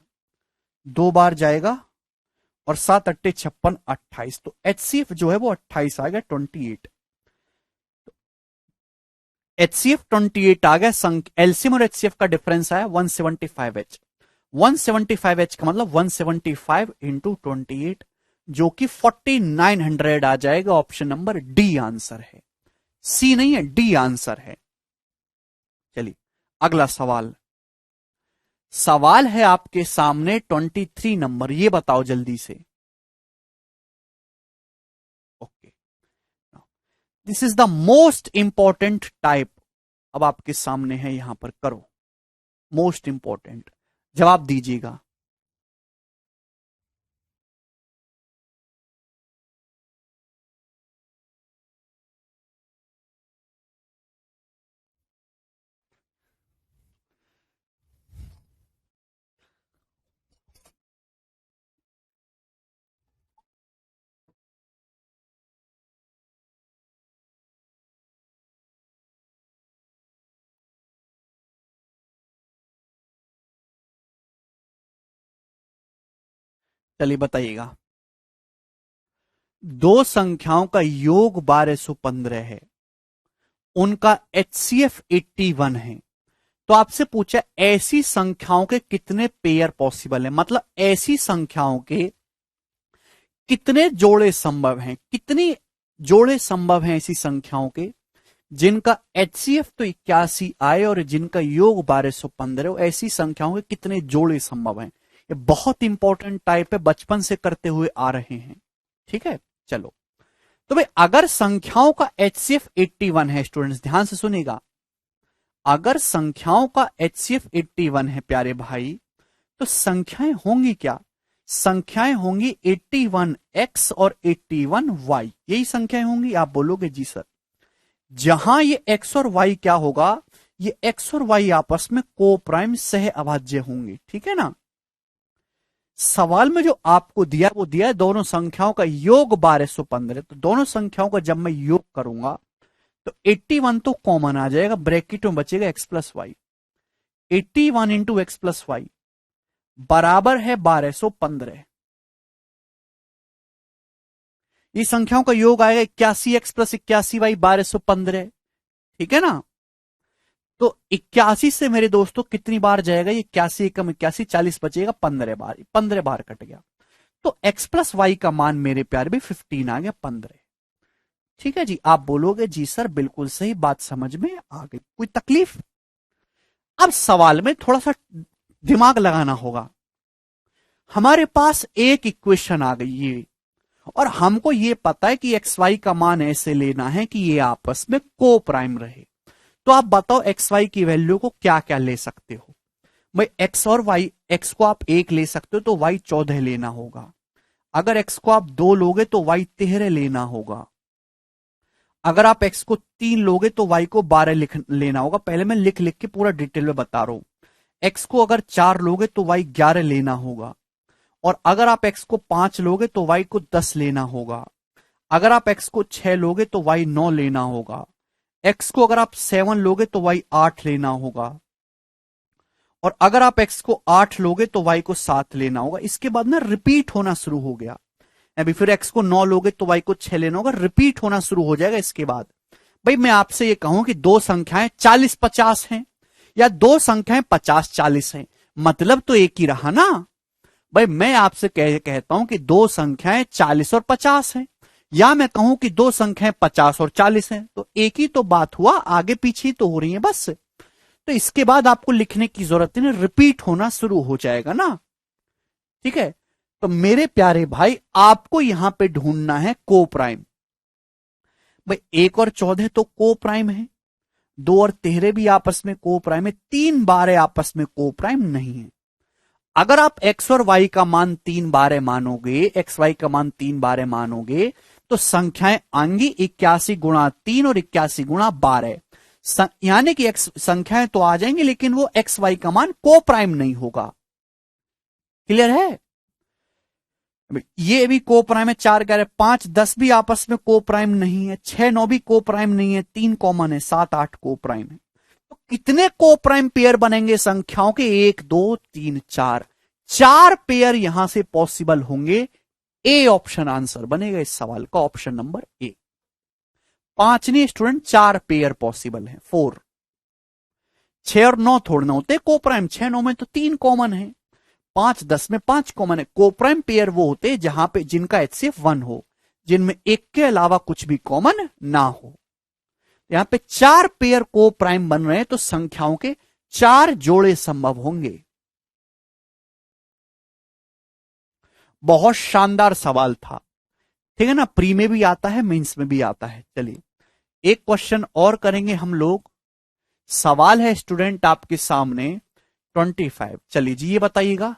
2 बार जाएगा, और 7 × 8 = 28। तो एचसीएफ जो है वो 28 आ गया, 28। एचसीएफ 28 आ गया। एलसीएम और एचसीएफ का डिफरेंस आया 175H। 175H का मतलब 175 × 28, जो कि 4900 आ जाएगा। ऑप्शन नंबर डी आंसर है, सी नहीं है, डी आंसर है। चलिए अगला सवाल। सवाल है आपके सामने 23 नंबर, ये बताओ जल्दी से। Okay, this is the most important type. अब आपके सामने है, यहां पर करो, मोस्ट इंपॉर्टेंट जवाब दीजिएगा। चलिए बताइएगा। दो संख्याओं का योग 1215 है, उनका एचसीएफ 81 है। तो आपसे पूछा ऐसी संख्याओं के कितने पेयर पॉसिबल है, मतलब ऐसी संख्याओं के कितने जोड़े संभव हैं, कितनी जोड़े संभव हैं ऐसी संख्याओं के जिनका एचसीएफ तो 81 आए और जिनका योग 1215 हो। ऐसी संख्याओं के कितने जोड़े संभव हैं? ये बहुत इंपॉर्टेंट टाइप है, बचपन से करते हुए आ रहे हैं, ठीक है। चलो तो भाई अगर संख्याओं का एचसीएफ 81 है, स्टूडेंट्स ध्यान से सुनिएगा, अगर संख्याओं का एचसीएफ 81 है प्यारे भाई, तो संख्याएं होंगी क्या? संख्याएं होंगी 81x और 81y, यही संख्याएं होंगी। आप बोलोगे जी सर, जहां ये x और y क्या होगा, ये x और y आपस में को प्राइम सह अभाज्य होंगे, ठीक है ना। सवाल में जो आपको दिया वो दिया है दोनों संख्याओं का योग 1215, तो दोनों संख्याओं का जब मैं योग करूंगा तो 81 तो कॉमन आ जाएगा, ब्रैकेट में बचेगा x plus Y. 81 into X plus Y बराबर है 1215। ये संख्याओं का योग आएगा 81x प्लस 81y 1215, ठीक है ना। तो 81 से मेरे दोस्तों कितनी बार जाएगा? ये 81 एकम 81, 40 बचेगा 15 बार, 15 बार कट गया। तो x प्लस वाई का मान मेरे प्यारे भी 15 आ गया, 15, ठीक है जी। आप बोलोगे जी सर बिल्कुल सही, बात समझ में आ गई, कोई तकलीफ? अब सवाल में थोड़ा सा दिमाग लगाना होगा। हमारे पास एक इक्वेशन आ गई ये, और हमको ये पता है कि एक्स वाई का मान ऐसे लेना है कि ये आपस में को प्राइम रहे। तो आप बताओ एक्स वाई की वैल्यू को क्या क्या ले सकते हो? भाई एक्स और वाई, एक्स को आप 1 ले सकते हो तो वाई 14 लेना होगा। अगर एक्स को आप 2 लोगे तो वाई 13 लेना होगा। अगर आप एक्स को 3 लोगे तो वाई को 12 लेना होगा। पहले मैं लिख लिख के पूरा डिटेल में बता रहा हूं। एक्स को अगर 4 लोगे तो वाई 11 लेना होगा, और अगर आप एक्स को 5 लोगे तो वाई को 10 लेना होगा। अगर आप x को 6 लोगे तो y 9 लेना होगा, x को अगर आप 7 लोगे तो y 8 लेना होगा, और अगर आप x को 8 लोगे तो y को 7 लेना होगा। इसके बाद ना रिपीट होना शुरू हो गया। अभी फिर x को 9 लोगे तो y को 6 लेना होगा, रिपीट होना शुरू हो जाएगा। इसके बाद भाई मैं आपसे ये कहूं कि दो संख्याएं 40-50 हैं या दो संख्याएं 50-40 हैं, मतलब तो एक ही रहा ना। भाई मैं आपसे कहता हूं कि दो संख्याएं 40 और 50 हैं, या मैं कहूं कि दो संख्याएं 50 और 40 हैं, तो एक ही तो बात हुआ, आगे पीछे ही तो हो रही है बस। तो इसके बाद आपको लिखने की जरूरत नहीं, रिपीट होना शुरू हो जाएगा ना। ठीक है, तो मेरे प्यारे भाई आपको यहां पे ढूंढना है को प्राइम। भाई 1 और 14 तो को प्राइम है, 2 और 13 भी आपस में को प्राइम है, 3 12 आपस में को प्राइम नहीं है। अगर आप x और y का मान 3 12 मानोगे, x y का मान 3 12 मानोगे, तो संख्याएं आएंगी 81 गुणा 3 और 81 गुणा 12, यानी कि x संख्याएं तो आ जाएंगी, लेकिन वो x y का मान को प्राइम नहीं होगा। क्लियर है? ये भी को प्राइम है, 4 11 5 10 भी आपस में को प्राइम नहीं है, 6 9 भी को प्राइम नहीं है, 3 कॉमन है, 7 8 को प्राइम है। तो कितने को प्राइम पेयर बनेंगे संख्याओं के? 1 2 3 4, 4 पेयर यहां से पॉसिबल होंगे। ए ऑप्शन आंसर बनेगा इस सवाल का, ऑप्शन नंबर ए। 5 नहीं स्टूडेंट, 4 पेयर पॉसिबल है, 4। 6 और 9 थोड़े ना होते को प्राइम, 6 9 में तो 3 कॉमन है, 5 10 में 5 कॉमन है। को प्राइम पेयर वो होते हैं जहां पे जिनका HCF 1 हो, जिनमें एक के अलावा कुछ भी कॉमन ना हो। यहां पे 4 पेयर को प्राइम बन रहे हैं, तो संख्याओं के 4 जोड़े संभव होंगे। बहुत शानदार सवाल था, ठीक है ना। प्री में भी आता है, मेंस में भी आता है। चलिए एक क्वेश्चन और करेंगे हम लोग। सवाल है स्टूडेंट आपके सामने 25। चलिए जी, ये बताइएगा।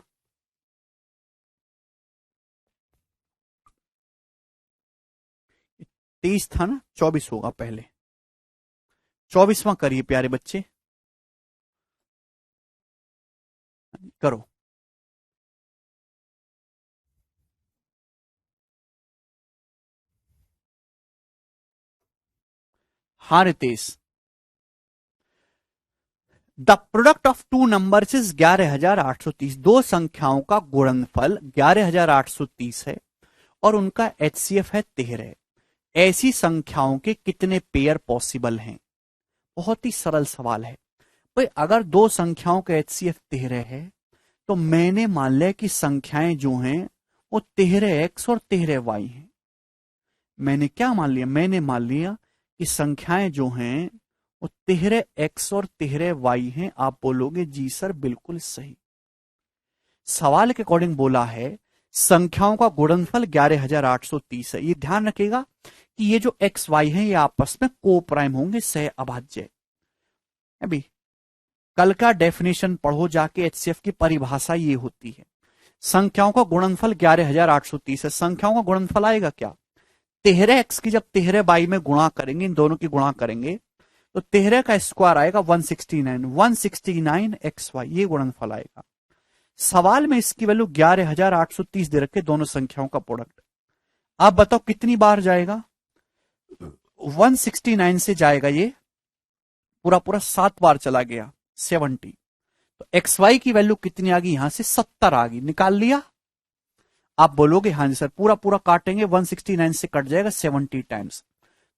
तेईस था ना, 24 होगा पहले, 24वां करिए प्यारे बच्चे, करो। हाँ Ritesh, the product of two numbers is 11,830। दो संख्याओं का गुणनफल 11,830 है और उनका HCF है 13। ऐसी संख्याओं के कितने पेयर पॉसिबल हैं? बहुत ही सरल सवाल है भाई। अगर दो संख्याओं का HCF 13 है, तो मैंने मान लिया कि संख्याएं जो हैं वो 13x और 13y हैं। मैंने क्या मान लिया? मैंने मान लिया कि संख्याएं जो हैं वो 13x और 13y हैं। आप बोलोगे जी सर बिल्कुल सही। सवाल के अकॉर्डिंग बोला है संख्याओं का गुणनफल 11,830 है। ये ध्यान रखिएगा कि ये जो एक्स वाई है ये आपस में को प्राइम होंगे, सह अभाज्य। अभी कल का डेफिनेशन पढ़ो जाके, HCF की परिभाषा ये होती है। संख्याओं का गुणनफल 11,830 है। संख्याओं का गुणनफल आएगा क्या? 13x की जब 13y में गुणा करेंगे, इन दोनों की गुणा करेंगे, तो 13 का स्क्वायर आएगा 169, 169xy, ये गुणनफल आएगा। सवाल में इसकी वैल्यू 11,830 दे रखे, दोनों संख्याओं का प्रोडक्ट। आप बताओ कितनी बार जाएगा? 169 से जाएगा ये पूरा पूरा 7 बार चला गया, 70। तो xy की वैल्यू कितनी आ गई? यहां से 70 आ गई। निकाल लिया? आप बोलोगे हाँ जी सर, पूरा पूरा काटेंगे 169 से कट जाएगा 70 टाइम्स,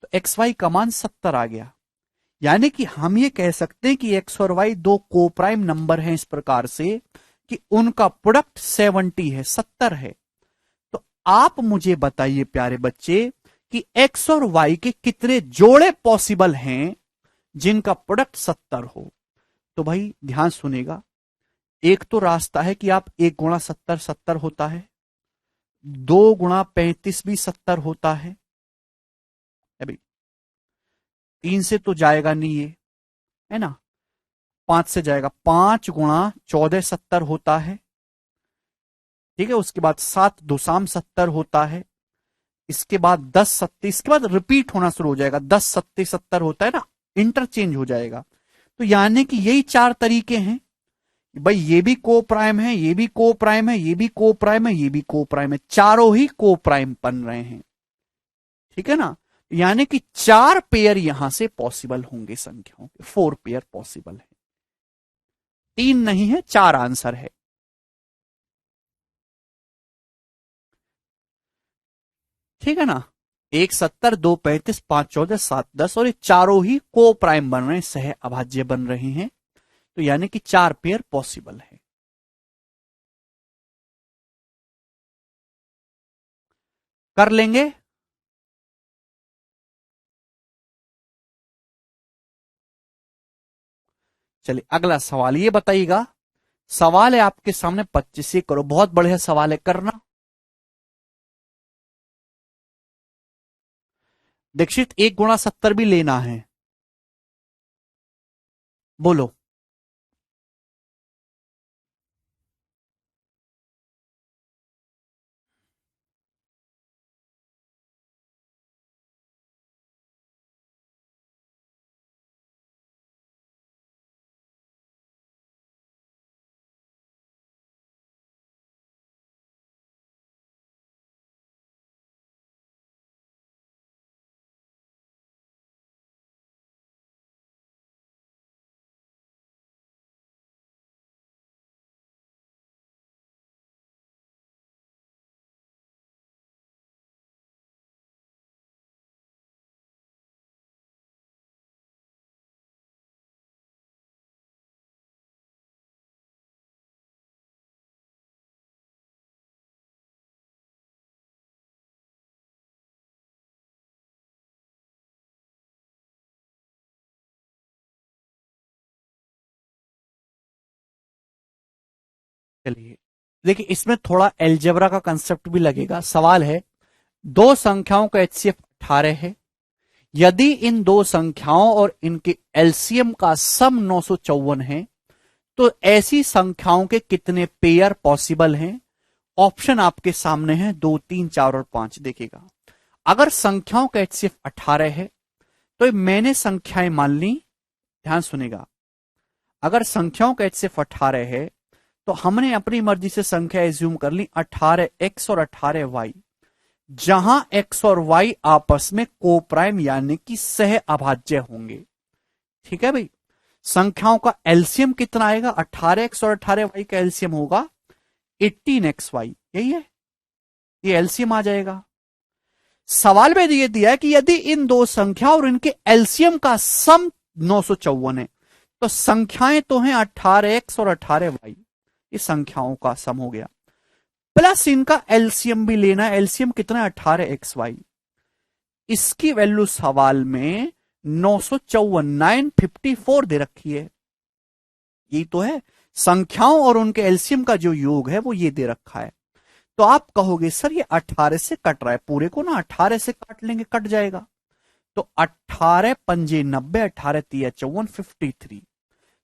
तो xy का मान 70 आ गया। यानी कि हम ये कह सकते हैं कि x और y दो को प्राइम नंबर हैं इस प्रकार से कि उनका प्रोडक्ट 70 है, 70 है। तो आप मुझे बताइए प्यारे बच्चे कि x और y के कितने जोड़े पॉसिबल हैं जिनका प्रोडक्ट 70 हो? तो भाई ध्यान सुनेगा, एक तो रास्ता है कि आप 1 गुणा 70 70 होता है, 2 गुणा 35 भी 70 होता है। अभी 3 से तो जाएगा नहीं ये, है ना, 5 से जाएगा, 5 गुणा 14 70 होता है। ठीक है, उसके बाद 7 2 70 होता है। इसके बाद 10 70, इसके बाद रिपीट होना शुरू हो जाएगा, 10 70 70 होता है ना, इंटरचेंज हो जाएगा। तो यानी कि यही 4 तरीके हैं भाई, ये भी को प्राइम है, ये भी को प्राइम है, ये भी को प्राइम है, ये भी को प्राइम है, चारों ही को प्राइम बन रहे हैं। ठीक है ना, यानी कि 4 पेयर यहां से पॉसिबल होंगे संख्याओं के, 4 पेयर पॉसिबल है, 3 नहीं है, 4 आंसर है। ठीक है ना, 1 70, 2 35, 5 14, 7 10, और ये चारों ही को प्राइम बन रहे हैं, सह अभाज्य बन रहे हैं, तो यानी कि 4 पेयर पॉसिबल है। कर लेंगे। चलिए अगला सवाल ये बताइएगा, सवाल है आपके सामने 25 करो, बहुत बढ़िया सवाल है, करना। दीक्षित 1 × 70 भी लेना है, बोलो। चलिए देखिए, इसमें थोड़ा एलजेब्रा का कंसेप्ट भी लगेगा। सवाल है, दो संख्याओं का एचसीएफ 18 है, यदि इन दो संख्याओं और इनके एलसीएम का सम 954 है, तो ऐसी संख्याओं के कितने पेयर पॉसिबल हैं? ऑप्शन आपके सामने है, 2 3 4 और 5। देखिएगा, अगर संख्याओं का एचसीएफ 18 है तो मैंने संख्याएं मान ली, ध्यान सुनेगा, अगर संख्याओं का एचसीएफ 18 है तो हमने अपनी मर्जी से संख्या एज्यूम कर ली 18x और 18y, जहां x और y आपस में को प्राइम यानी कि सह अभाज्य होंगे। ठीक है भाई, संख्याओं का एलसीएम कितना आएगा? 18x और 18y का एलसीएम होगा 18xy, यही है, ये एलसीएम आ जाएगा। सवाल में ये दिया है कि यदि इन दो संख्या और इनके एलसीएम का सम 954 है, तो संख्याएं तो हैं 18x और 18y, ये संख्याओं का सम हो गया, प्लस इनका एलसीएम भी लेना है। एलसीएम कितना है? 18xy। इसकी वैल्यू सवाल में 954 954 दे रखी है, यही तो है। संख्याओं और उनके एलसीएम का जो योग है वो ये दे रखा है। तो आप कहोगे सर ये 18 से कट रहा है, पूरे को ना 18 से काट लेंगे, कट जाएगा। तो 18 पंजे 90, 18 तिया 54, 53।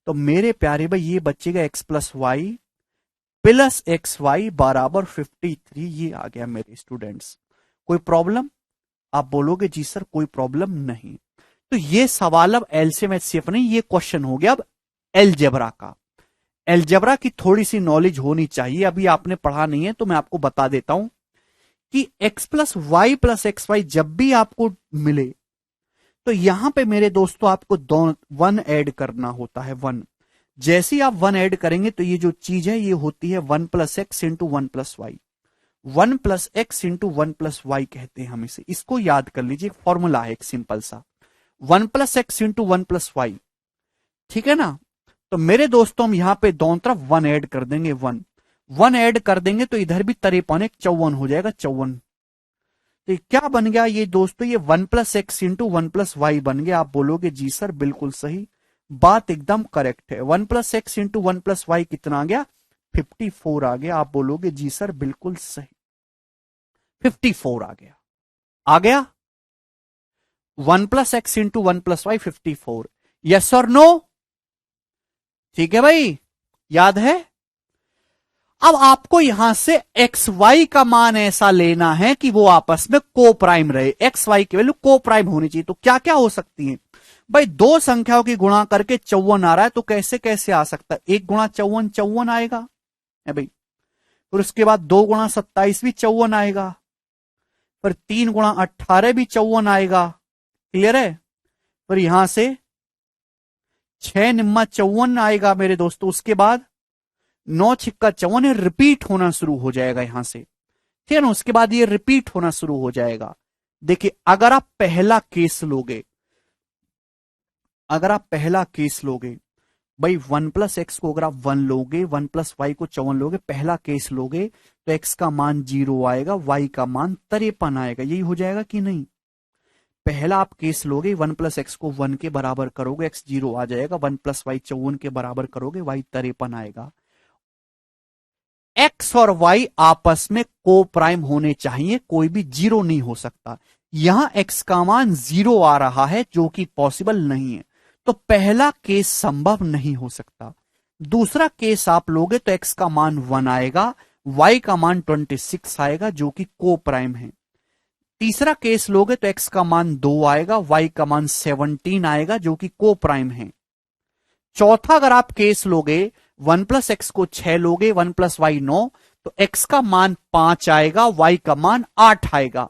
तो मेरे प्यारे भाई ये बचेगा x plus Y plus X Y बराबर 53। ये आ गया मेरे स्टूडेंट्स। कोई प्रॉब्लम? आप बोलोगे जी सर कोई प्रॉब्लम नहीं। तो ये सवाल अब एलसीएम एचसीएफ नहीं, ये क्वेश्चन हो गया अब एलजेब्रा का। एलजेब्रा की थोड़ी सी नॉलेज होनी चाहिए, अभी आपने पढ़ा नहीं है तो मैं आपको बता देता हूं कि x प्लस एक्स वाई जब भी आपको मिले तो यहां पे मेरे दोस्तों आपको वन ऐड करना होता है, वन। जैसे ही आप वन ऐड करेंगे तो ये जो चीज है ये होती है 1 + x into 1 + y। 1 + x into 1 + y कहते हैं हम इसे, इसको याद कर लीजिए, फॉर्मूला है एक सिंपल सा, 1 + x इंटू 1 + y। ठीक है ना, तो मेरे दोस्तों हम यहां पे दोनों तरफ वन ऐड कर देंगे, वन ऐड कर देंगे तो इधर भी 53 54 हो जाएगा, 54। तो क्या बन गया ये दोस्तों? ये 1 + x इंटू 1 + y बन गया। आप बोलोगे जी सर बिल्कुल सही, बात एकदम करेक्ट है। 1 + x इंटू 1 + y कितना आ गया? 54 आ गया। आप बोलोगे जी सर बिल्कुल सही, 54 आ गया। आ गया 1 + x इंटू 1 + y 54। यस और नो? ठीक है भाई, याद है। अब आपको यहां से एक्स वाई का मान ऐसा लेना है कि वो आपस में को प्राइम रहे, एक्स वाई की वैल्यू को प्राइम होनी चाहिए। तो क्या क्या हो सकती है भाई? दो संख्याओं की गुणा करके 54 आ रहा है, तो कैसे कैसे आ सकता है? 1 × 54 54 आएगा है भाई, फिर उसके बाद 2 × 27 भी 54 आएगा, फिर 3 × 18 भी 54 आएगा। क्लियर है? फिर यहां से 6 × 54 आएगा मेरे दोस्तों। उसके बाद 9 × 54 रिपीट होना शुरू हो जाएगा यहां से, ठीक है ना। उसके बाद ये रिपीट होना शुरू हो जाएगा। देखिए अगर आप पहला केस लोगे, अगर आप पहला केस लोगे भाई 1 + x को अगर आप 1 लोगे, 1 + y को 54 लोगे, पहला केस लोगे तो x का मान 0 आएगा, y का मान 53 आएगा। यही हो जाएगा कि नहीं? पहला आप केस लोगे 1 + x को 1 के बराबर करोगे, x 0 आ जाएगा। 1 + y 54 के बराबर करोगे, y 53 आएगा। x और y आपस में को प्राइम होने चाहिए, कोई भी 0 नहीं हो सकता। यहां x का मान 0 आ रहा है जो कि पॉसिबल नहीं है, तो पहला केस संभव नहीं हो सकता। दूसरा केस आप लोगे तो x का मान 1 आएगा, y का मान 26 आएगा जो कि को प्राइम है। तीसरा केस लोगे तो x का मान 2 आएगा, y का मान 17 आएगा जो कि को प्राइम है। चौथा अगर आप केस लोगे 1 + x को 6 लोगे, 1 + y 9, तो x का मान 5 आएगा, y का मान 8 आएगा,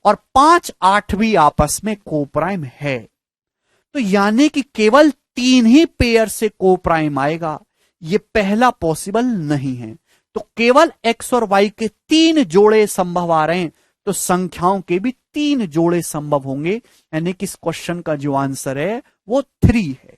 और 5 8 भी आपस में को प्राइम है। तो यानी कि केवल 3 ही पेयर से को प्राइम आएगा, यह पहला पॉसिबल नहीं है। तो केवल x और y के 3 जोड़े संभव आ रहे हैं, तो संख्याओं के भी 3 जोड़े संभव होंगे, यानी कि इस क्वेश्चन का जो आंसर है वो 3 है।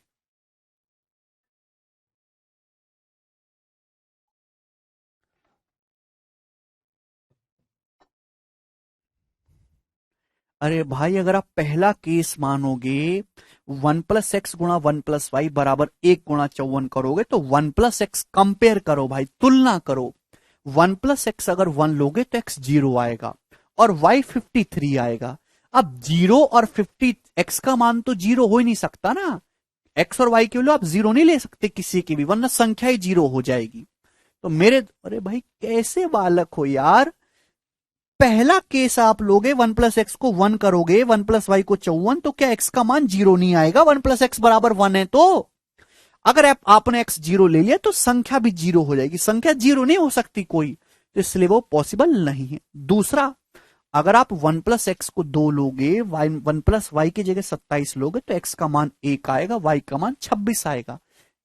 अरे भाई अगर आप पहला केस मानोगे 1 + x × 1 + y बराबर 1 × 54 करोगे, तो 1 + x कंपेयर करो भाई, तुलना करो। 1 + x अगर 1 लोगे तो x 0 आएगा और y 53 आएगा। अब 0 और 50, x का मान तो 0 हो ही नहीं सकता ना। x और y के लिए आप 0 नहीं ले सकते किसी की भी, वरना संख्या ही 0 हो जाएगी। तो मेरे, अरे भाई कैसे बालक हो यार। पहला केस आप लोगे 1 + x को 1 करोगे, 1 + y को 54, तो क्या x का मान 0 नहीं आएगा? 1 + x बराबर 1 है, तो अगर आपने x 0 ले लिया तो संख्या भी 0 हो जाएगी। संख्या 0 नहीं हो सकती कोई, तो इसलिए वो पॉसिबल नहीं है। दूसरा, अगर आप 1 + x को 2 लोगे, 1 + y की जगह 27 लोगे, तो x का मान 1 आएगा, y का मान 26 आएगा।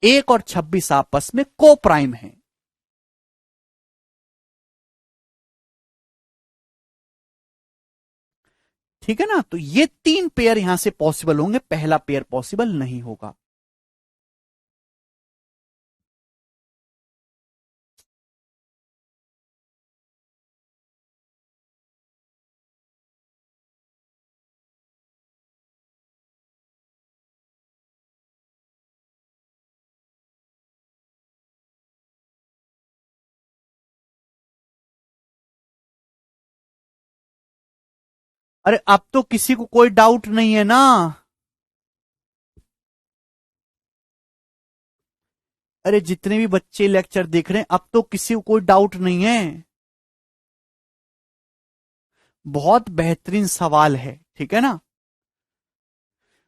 1 और 26 आपस में को प्राइम है। ठीक है ना। तो ये 3 पेयर यहां से पॉसिबल होंगे, पहला पेयर पॉसिबल नहीं होगा। अरे अब तो किसी को कोई डाउट नहीं है ना। अरे जितने भी बच्चे लेक्चर देख रहे हैं, अब तो किसी को कोई डाउट नहीं है। बहुत बेहतरीन सवाल है, ठीक है ना।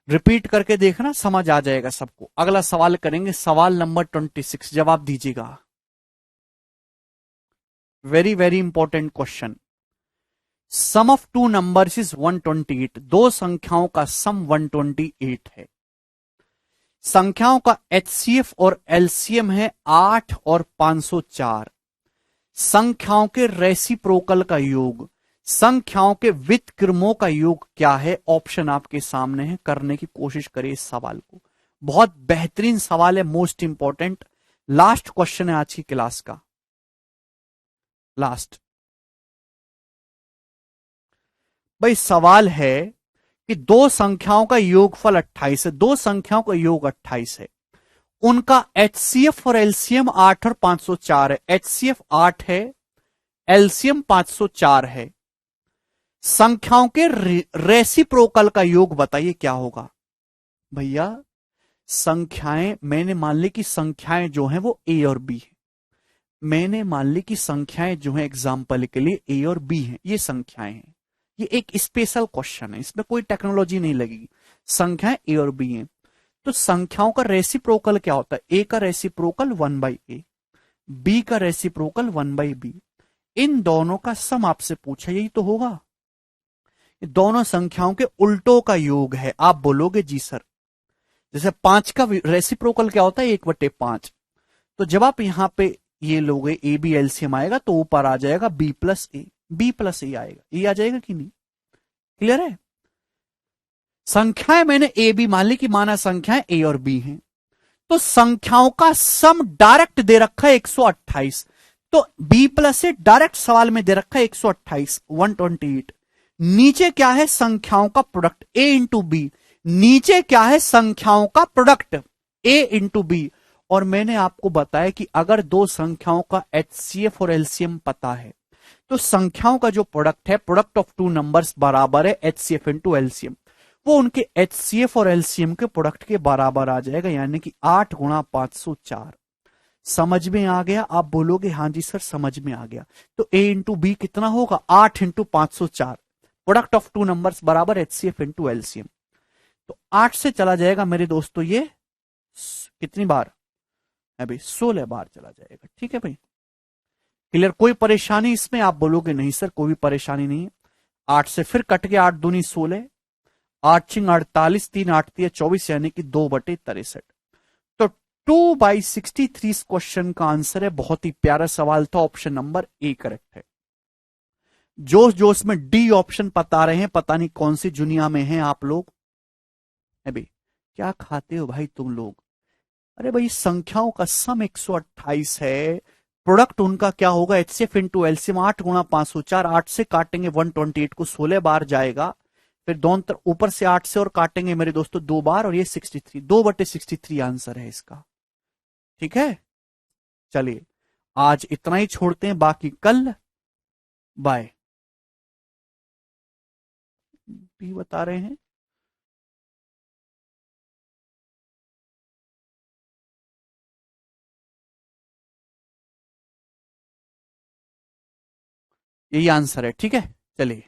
रिपीट करके देखना, समझ आ जाएगा सबको। अगला सवाल करेंगे, सवाल नंबर 26, जवाब दीजिएगा। Very very important question. Sum of two numbers is 128। दो संख्याओं का सम 128 है। संख्याओं का एचसीएफ और एलसीएम है 8 और 504। संख्याओं के रेसिप्रोकल का योग, संख्याओं के व्युत्क्रमों का योग क्या है? ऑप्शन आपके सामने है, करने की कोशिश करिए इस सवाल को। बहुत बेहतरीन सवाल है, मोस्ट इंपॉर्टेंट। लास्ट क्वेश्चन है आज की क्लास का, लास्ट। भाई सवाल है कि दो संख्याओं का योगफल 28 है, दो संख्याओं का योग 28 है, उनका एचसीएफ और एलसीएम 8 और 504 है। एचसीएफ 8 है, एलसीएम 504 है। संख्याओं के रेसिप्रोकल का योग बताइए क्या होगा? भैया संख्याएं, मैंने मान ली कि संख्याएं जो हैं वो ए और बी है। मैंने मान ली कि संख्याएं जो हैं एग्जाम्पल के लिए ए और बी हैं, ये संख्याएं हैं। ये एक स्पेशल क्वेश्चन है, इसमें कोई टेक्नोलॉजी नहीं लगेगी। संख्याएं ए और बी हैं, तो संख्याओं का रेसिप्रोकल क्या होता है? ए का रेसिप्रोकल 1/a, बी का रेसिप्रोकल 1/b। इन दोनों का सम आपसे पूछा, यही तो होगा। दोनों संख्याओं के उल्टों का योग है। आप बोलोगे जी सर, जैसे 5 का रेसिप्रोकल क्या होता है, 1/5। तो जब आप यहां पे ये लोगे ए बी एलसीएम आएगा तो ऊपर आ जाएगा बी प्लस ए, बी प्लस ए आएगा, ए आ जाएगा कि नहीं? क्लियर है? संख्याएं मैंने ए बी मान ली कि माना संख्याएं ए और बी हैं, तो संख्याओं का सम डायरेक्ट दे रखा है 128, तो बी प्लस ए डायरेक्ट सवाल में दे रखा है 128, 128। नीचे क्या है, संख्याओं का प्रोडक्ट ए इंटू बी, नीचे क्या है, संख्याओं का प्रोडक्ट ए इंटू बी। और मैंने आपको बताया कि अगर दो संख्याओं का एचसीएफ और एलसीएम पता है तो संख्याओं का जो प्रोडक्ट है, प्रोडक्ट ऑफ टू नंबर्स बराबर है एचसीएफ इंटू एलसीएम, वो उनके एचसीएफ और एलसीएम के प्रोडक्ट के बराबर आ जाएगा, यानी कि 8 गुणा 504। समझ में आ गया? आप बोलोगे हां जी सर समझ में आ गया। तो ए इंटू बी कितना होगा, 8 into 504, product of two numbers बराबर एचसीएफ इंटू एलसीएम। तो 8 से चला जाएगा मेरे दोस्तों ये कितनी बार है भाई, 16 बार चला जाएगा। ठीक है भाई, क्लियर? कोई परेशानी इसमें? आप बोलोगे नहीं सर कोई भी परेशानी नहीं है। 8 से फिर कट के 8 दूनी 16, 8 छिंग 48, 3 8 तिया 24, यानी कि 2/63। तो 2/63 इस क्वेश्चन का आंसर है। बहुत ही प्यारा सवाल था, ऑप्शन नंबर ए करेक्ट है। जोश जोश में डी ऑप्शन बता रहे हैं, पता नहीं कौन सी दुनिया में हैं आप लोग। है भाई, क्या खाते हो भाई तुम लोग? अरे भाई संख्याओं का सम 128 है, प्रोडक्ट उनका क्या होगा, एचसीएफ इंटू एलसीएम, 8 गुणा 504, 8 से काटेंगे 128 को 16 बार जाएगा, फिर दोनों तरफ ऊपर से 8 से और काटेंगे मेरे दोस्तों 2 बार, और ये 63, 2/63 आंसर है इसका। ठीक है, चलिए आज इतना ही छोड़ते हैं, बाकी कल। बाय। भी बता रहे हैं यही आंसर है। ठीक है, चलिए।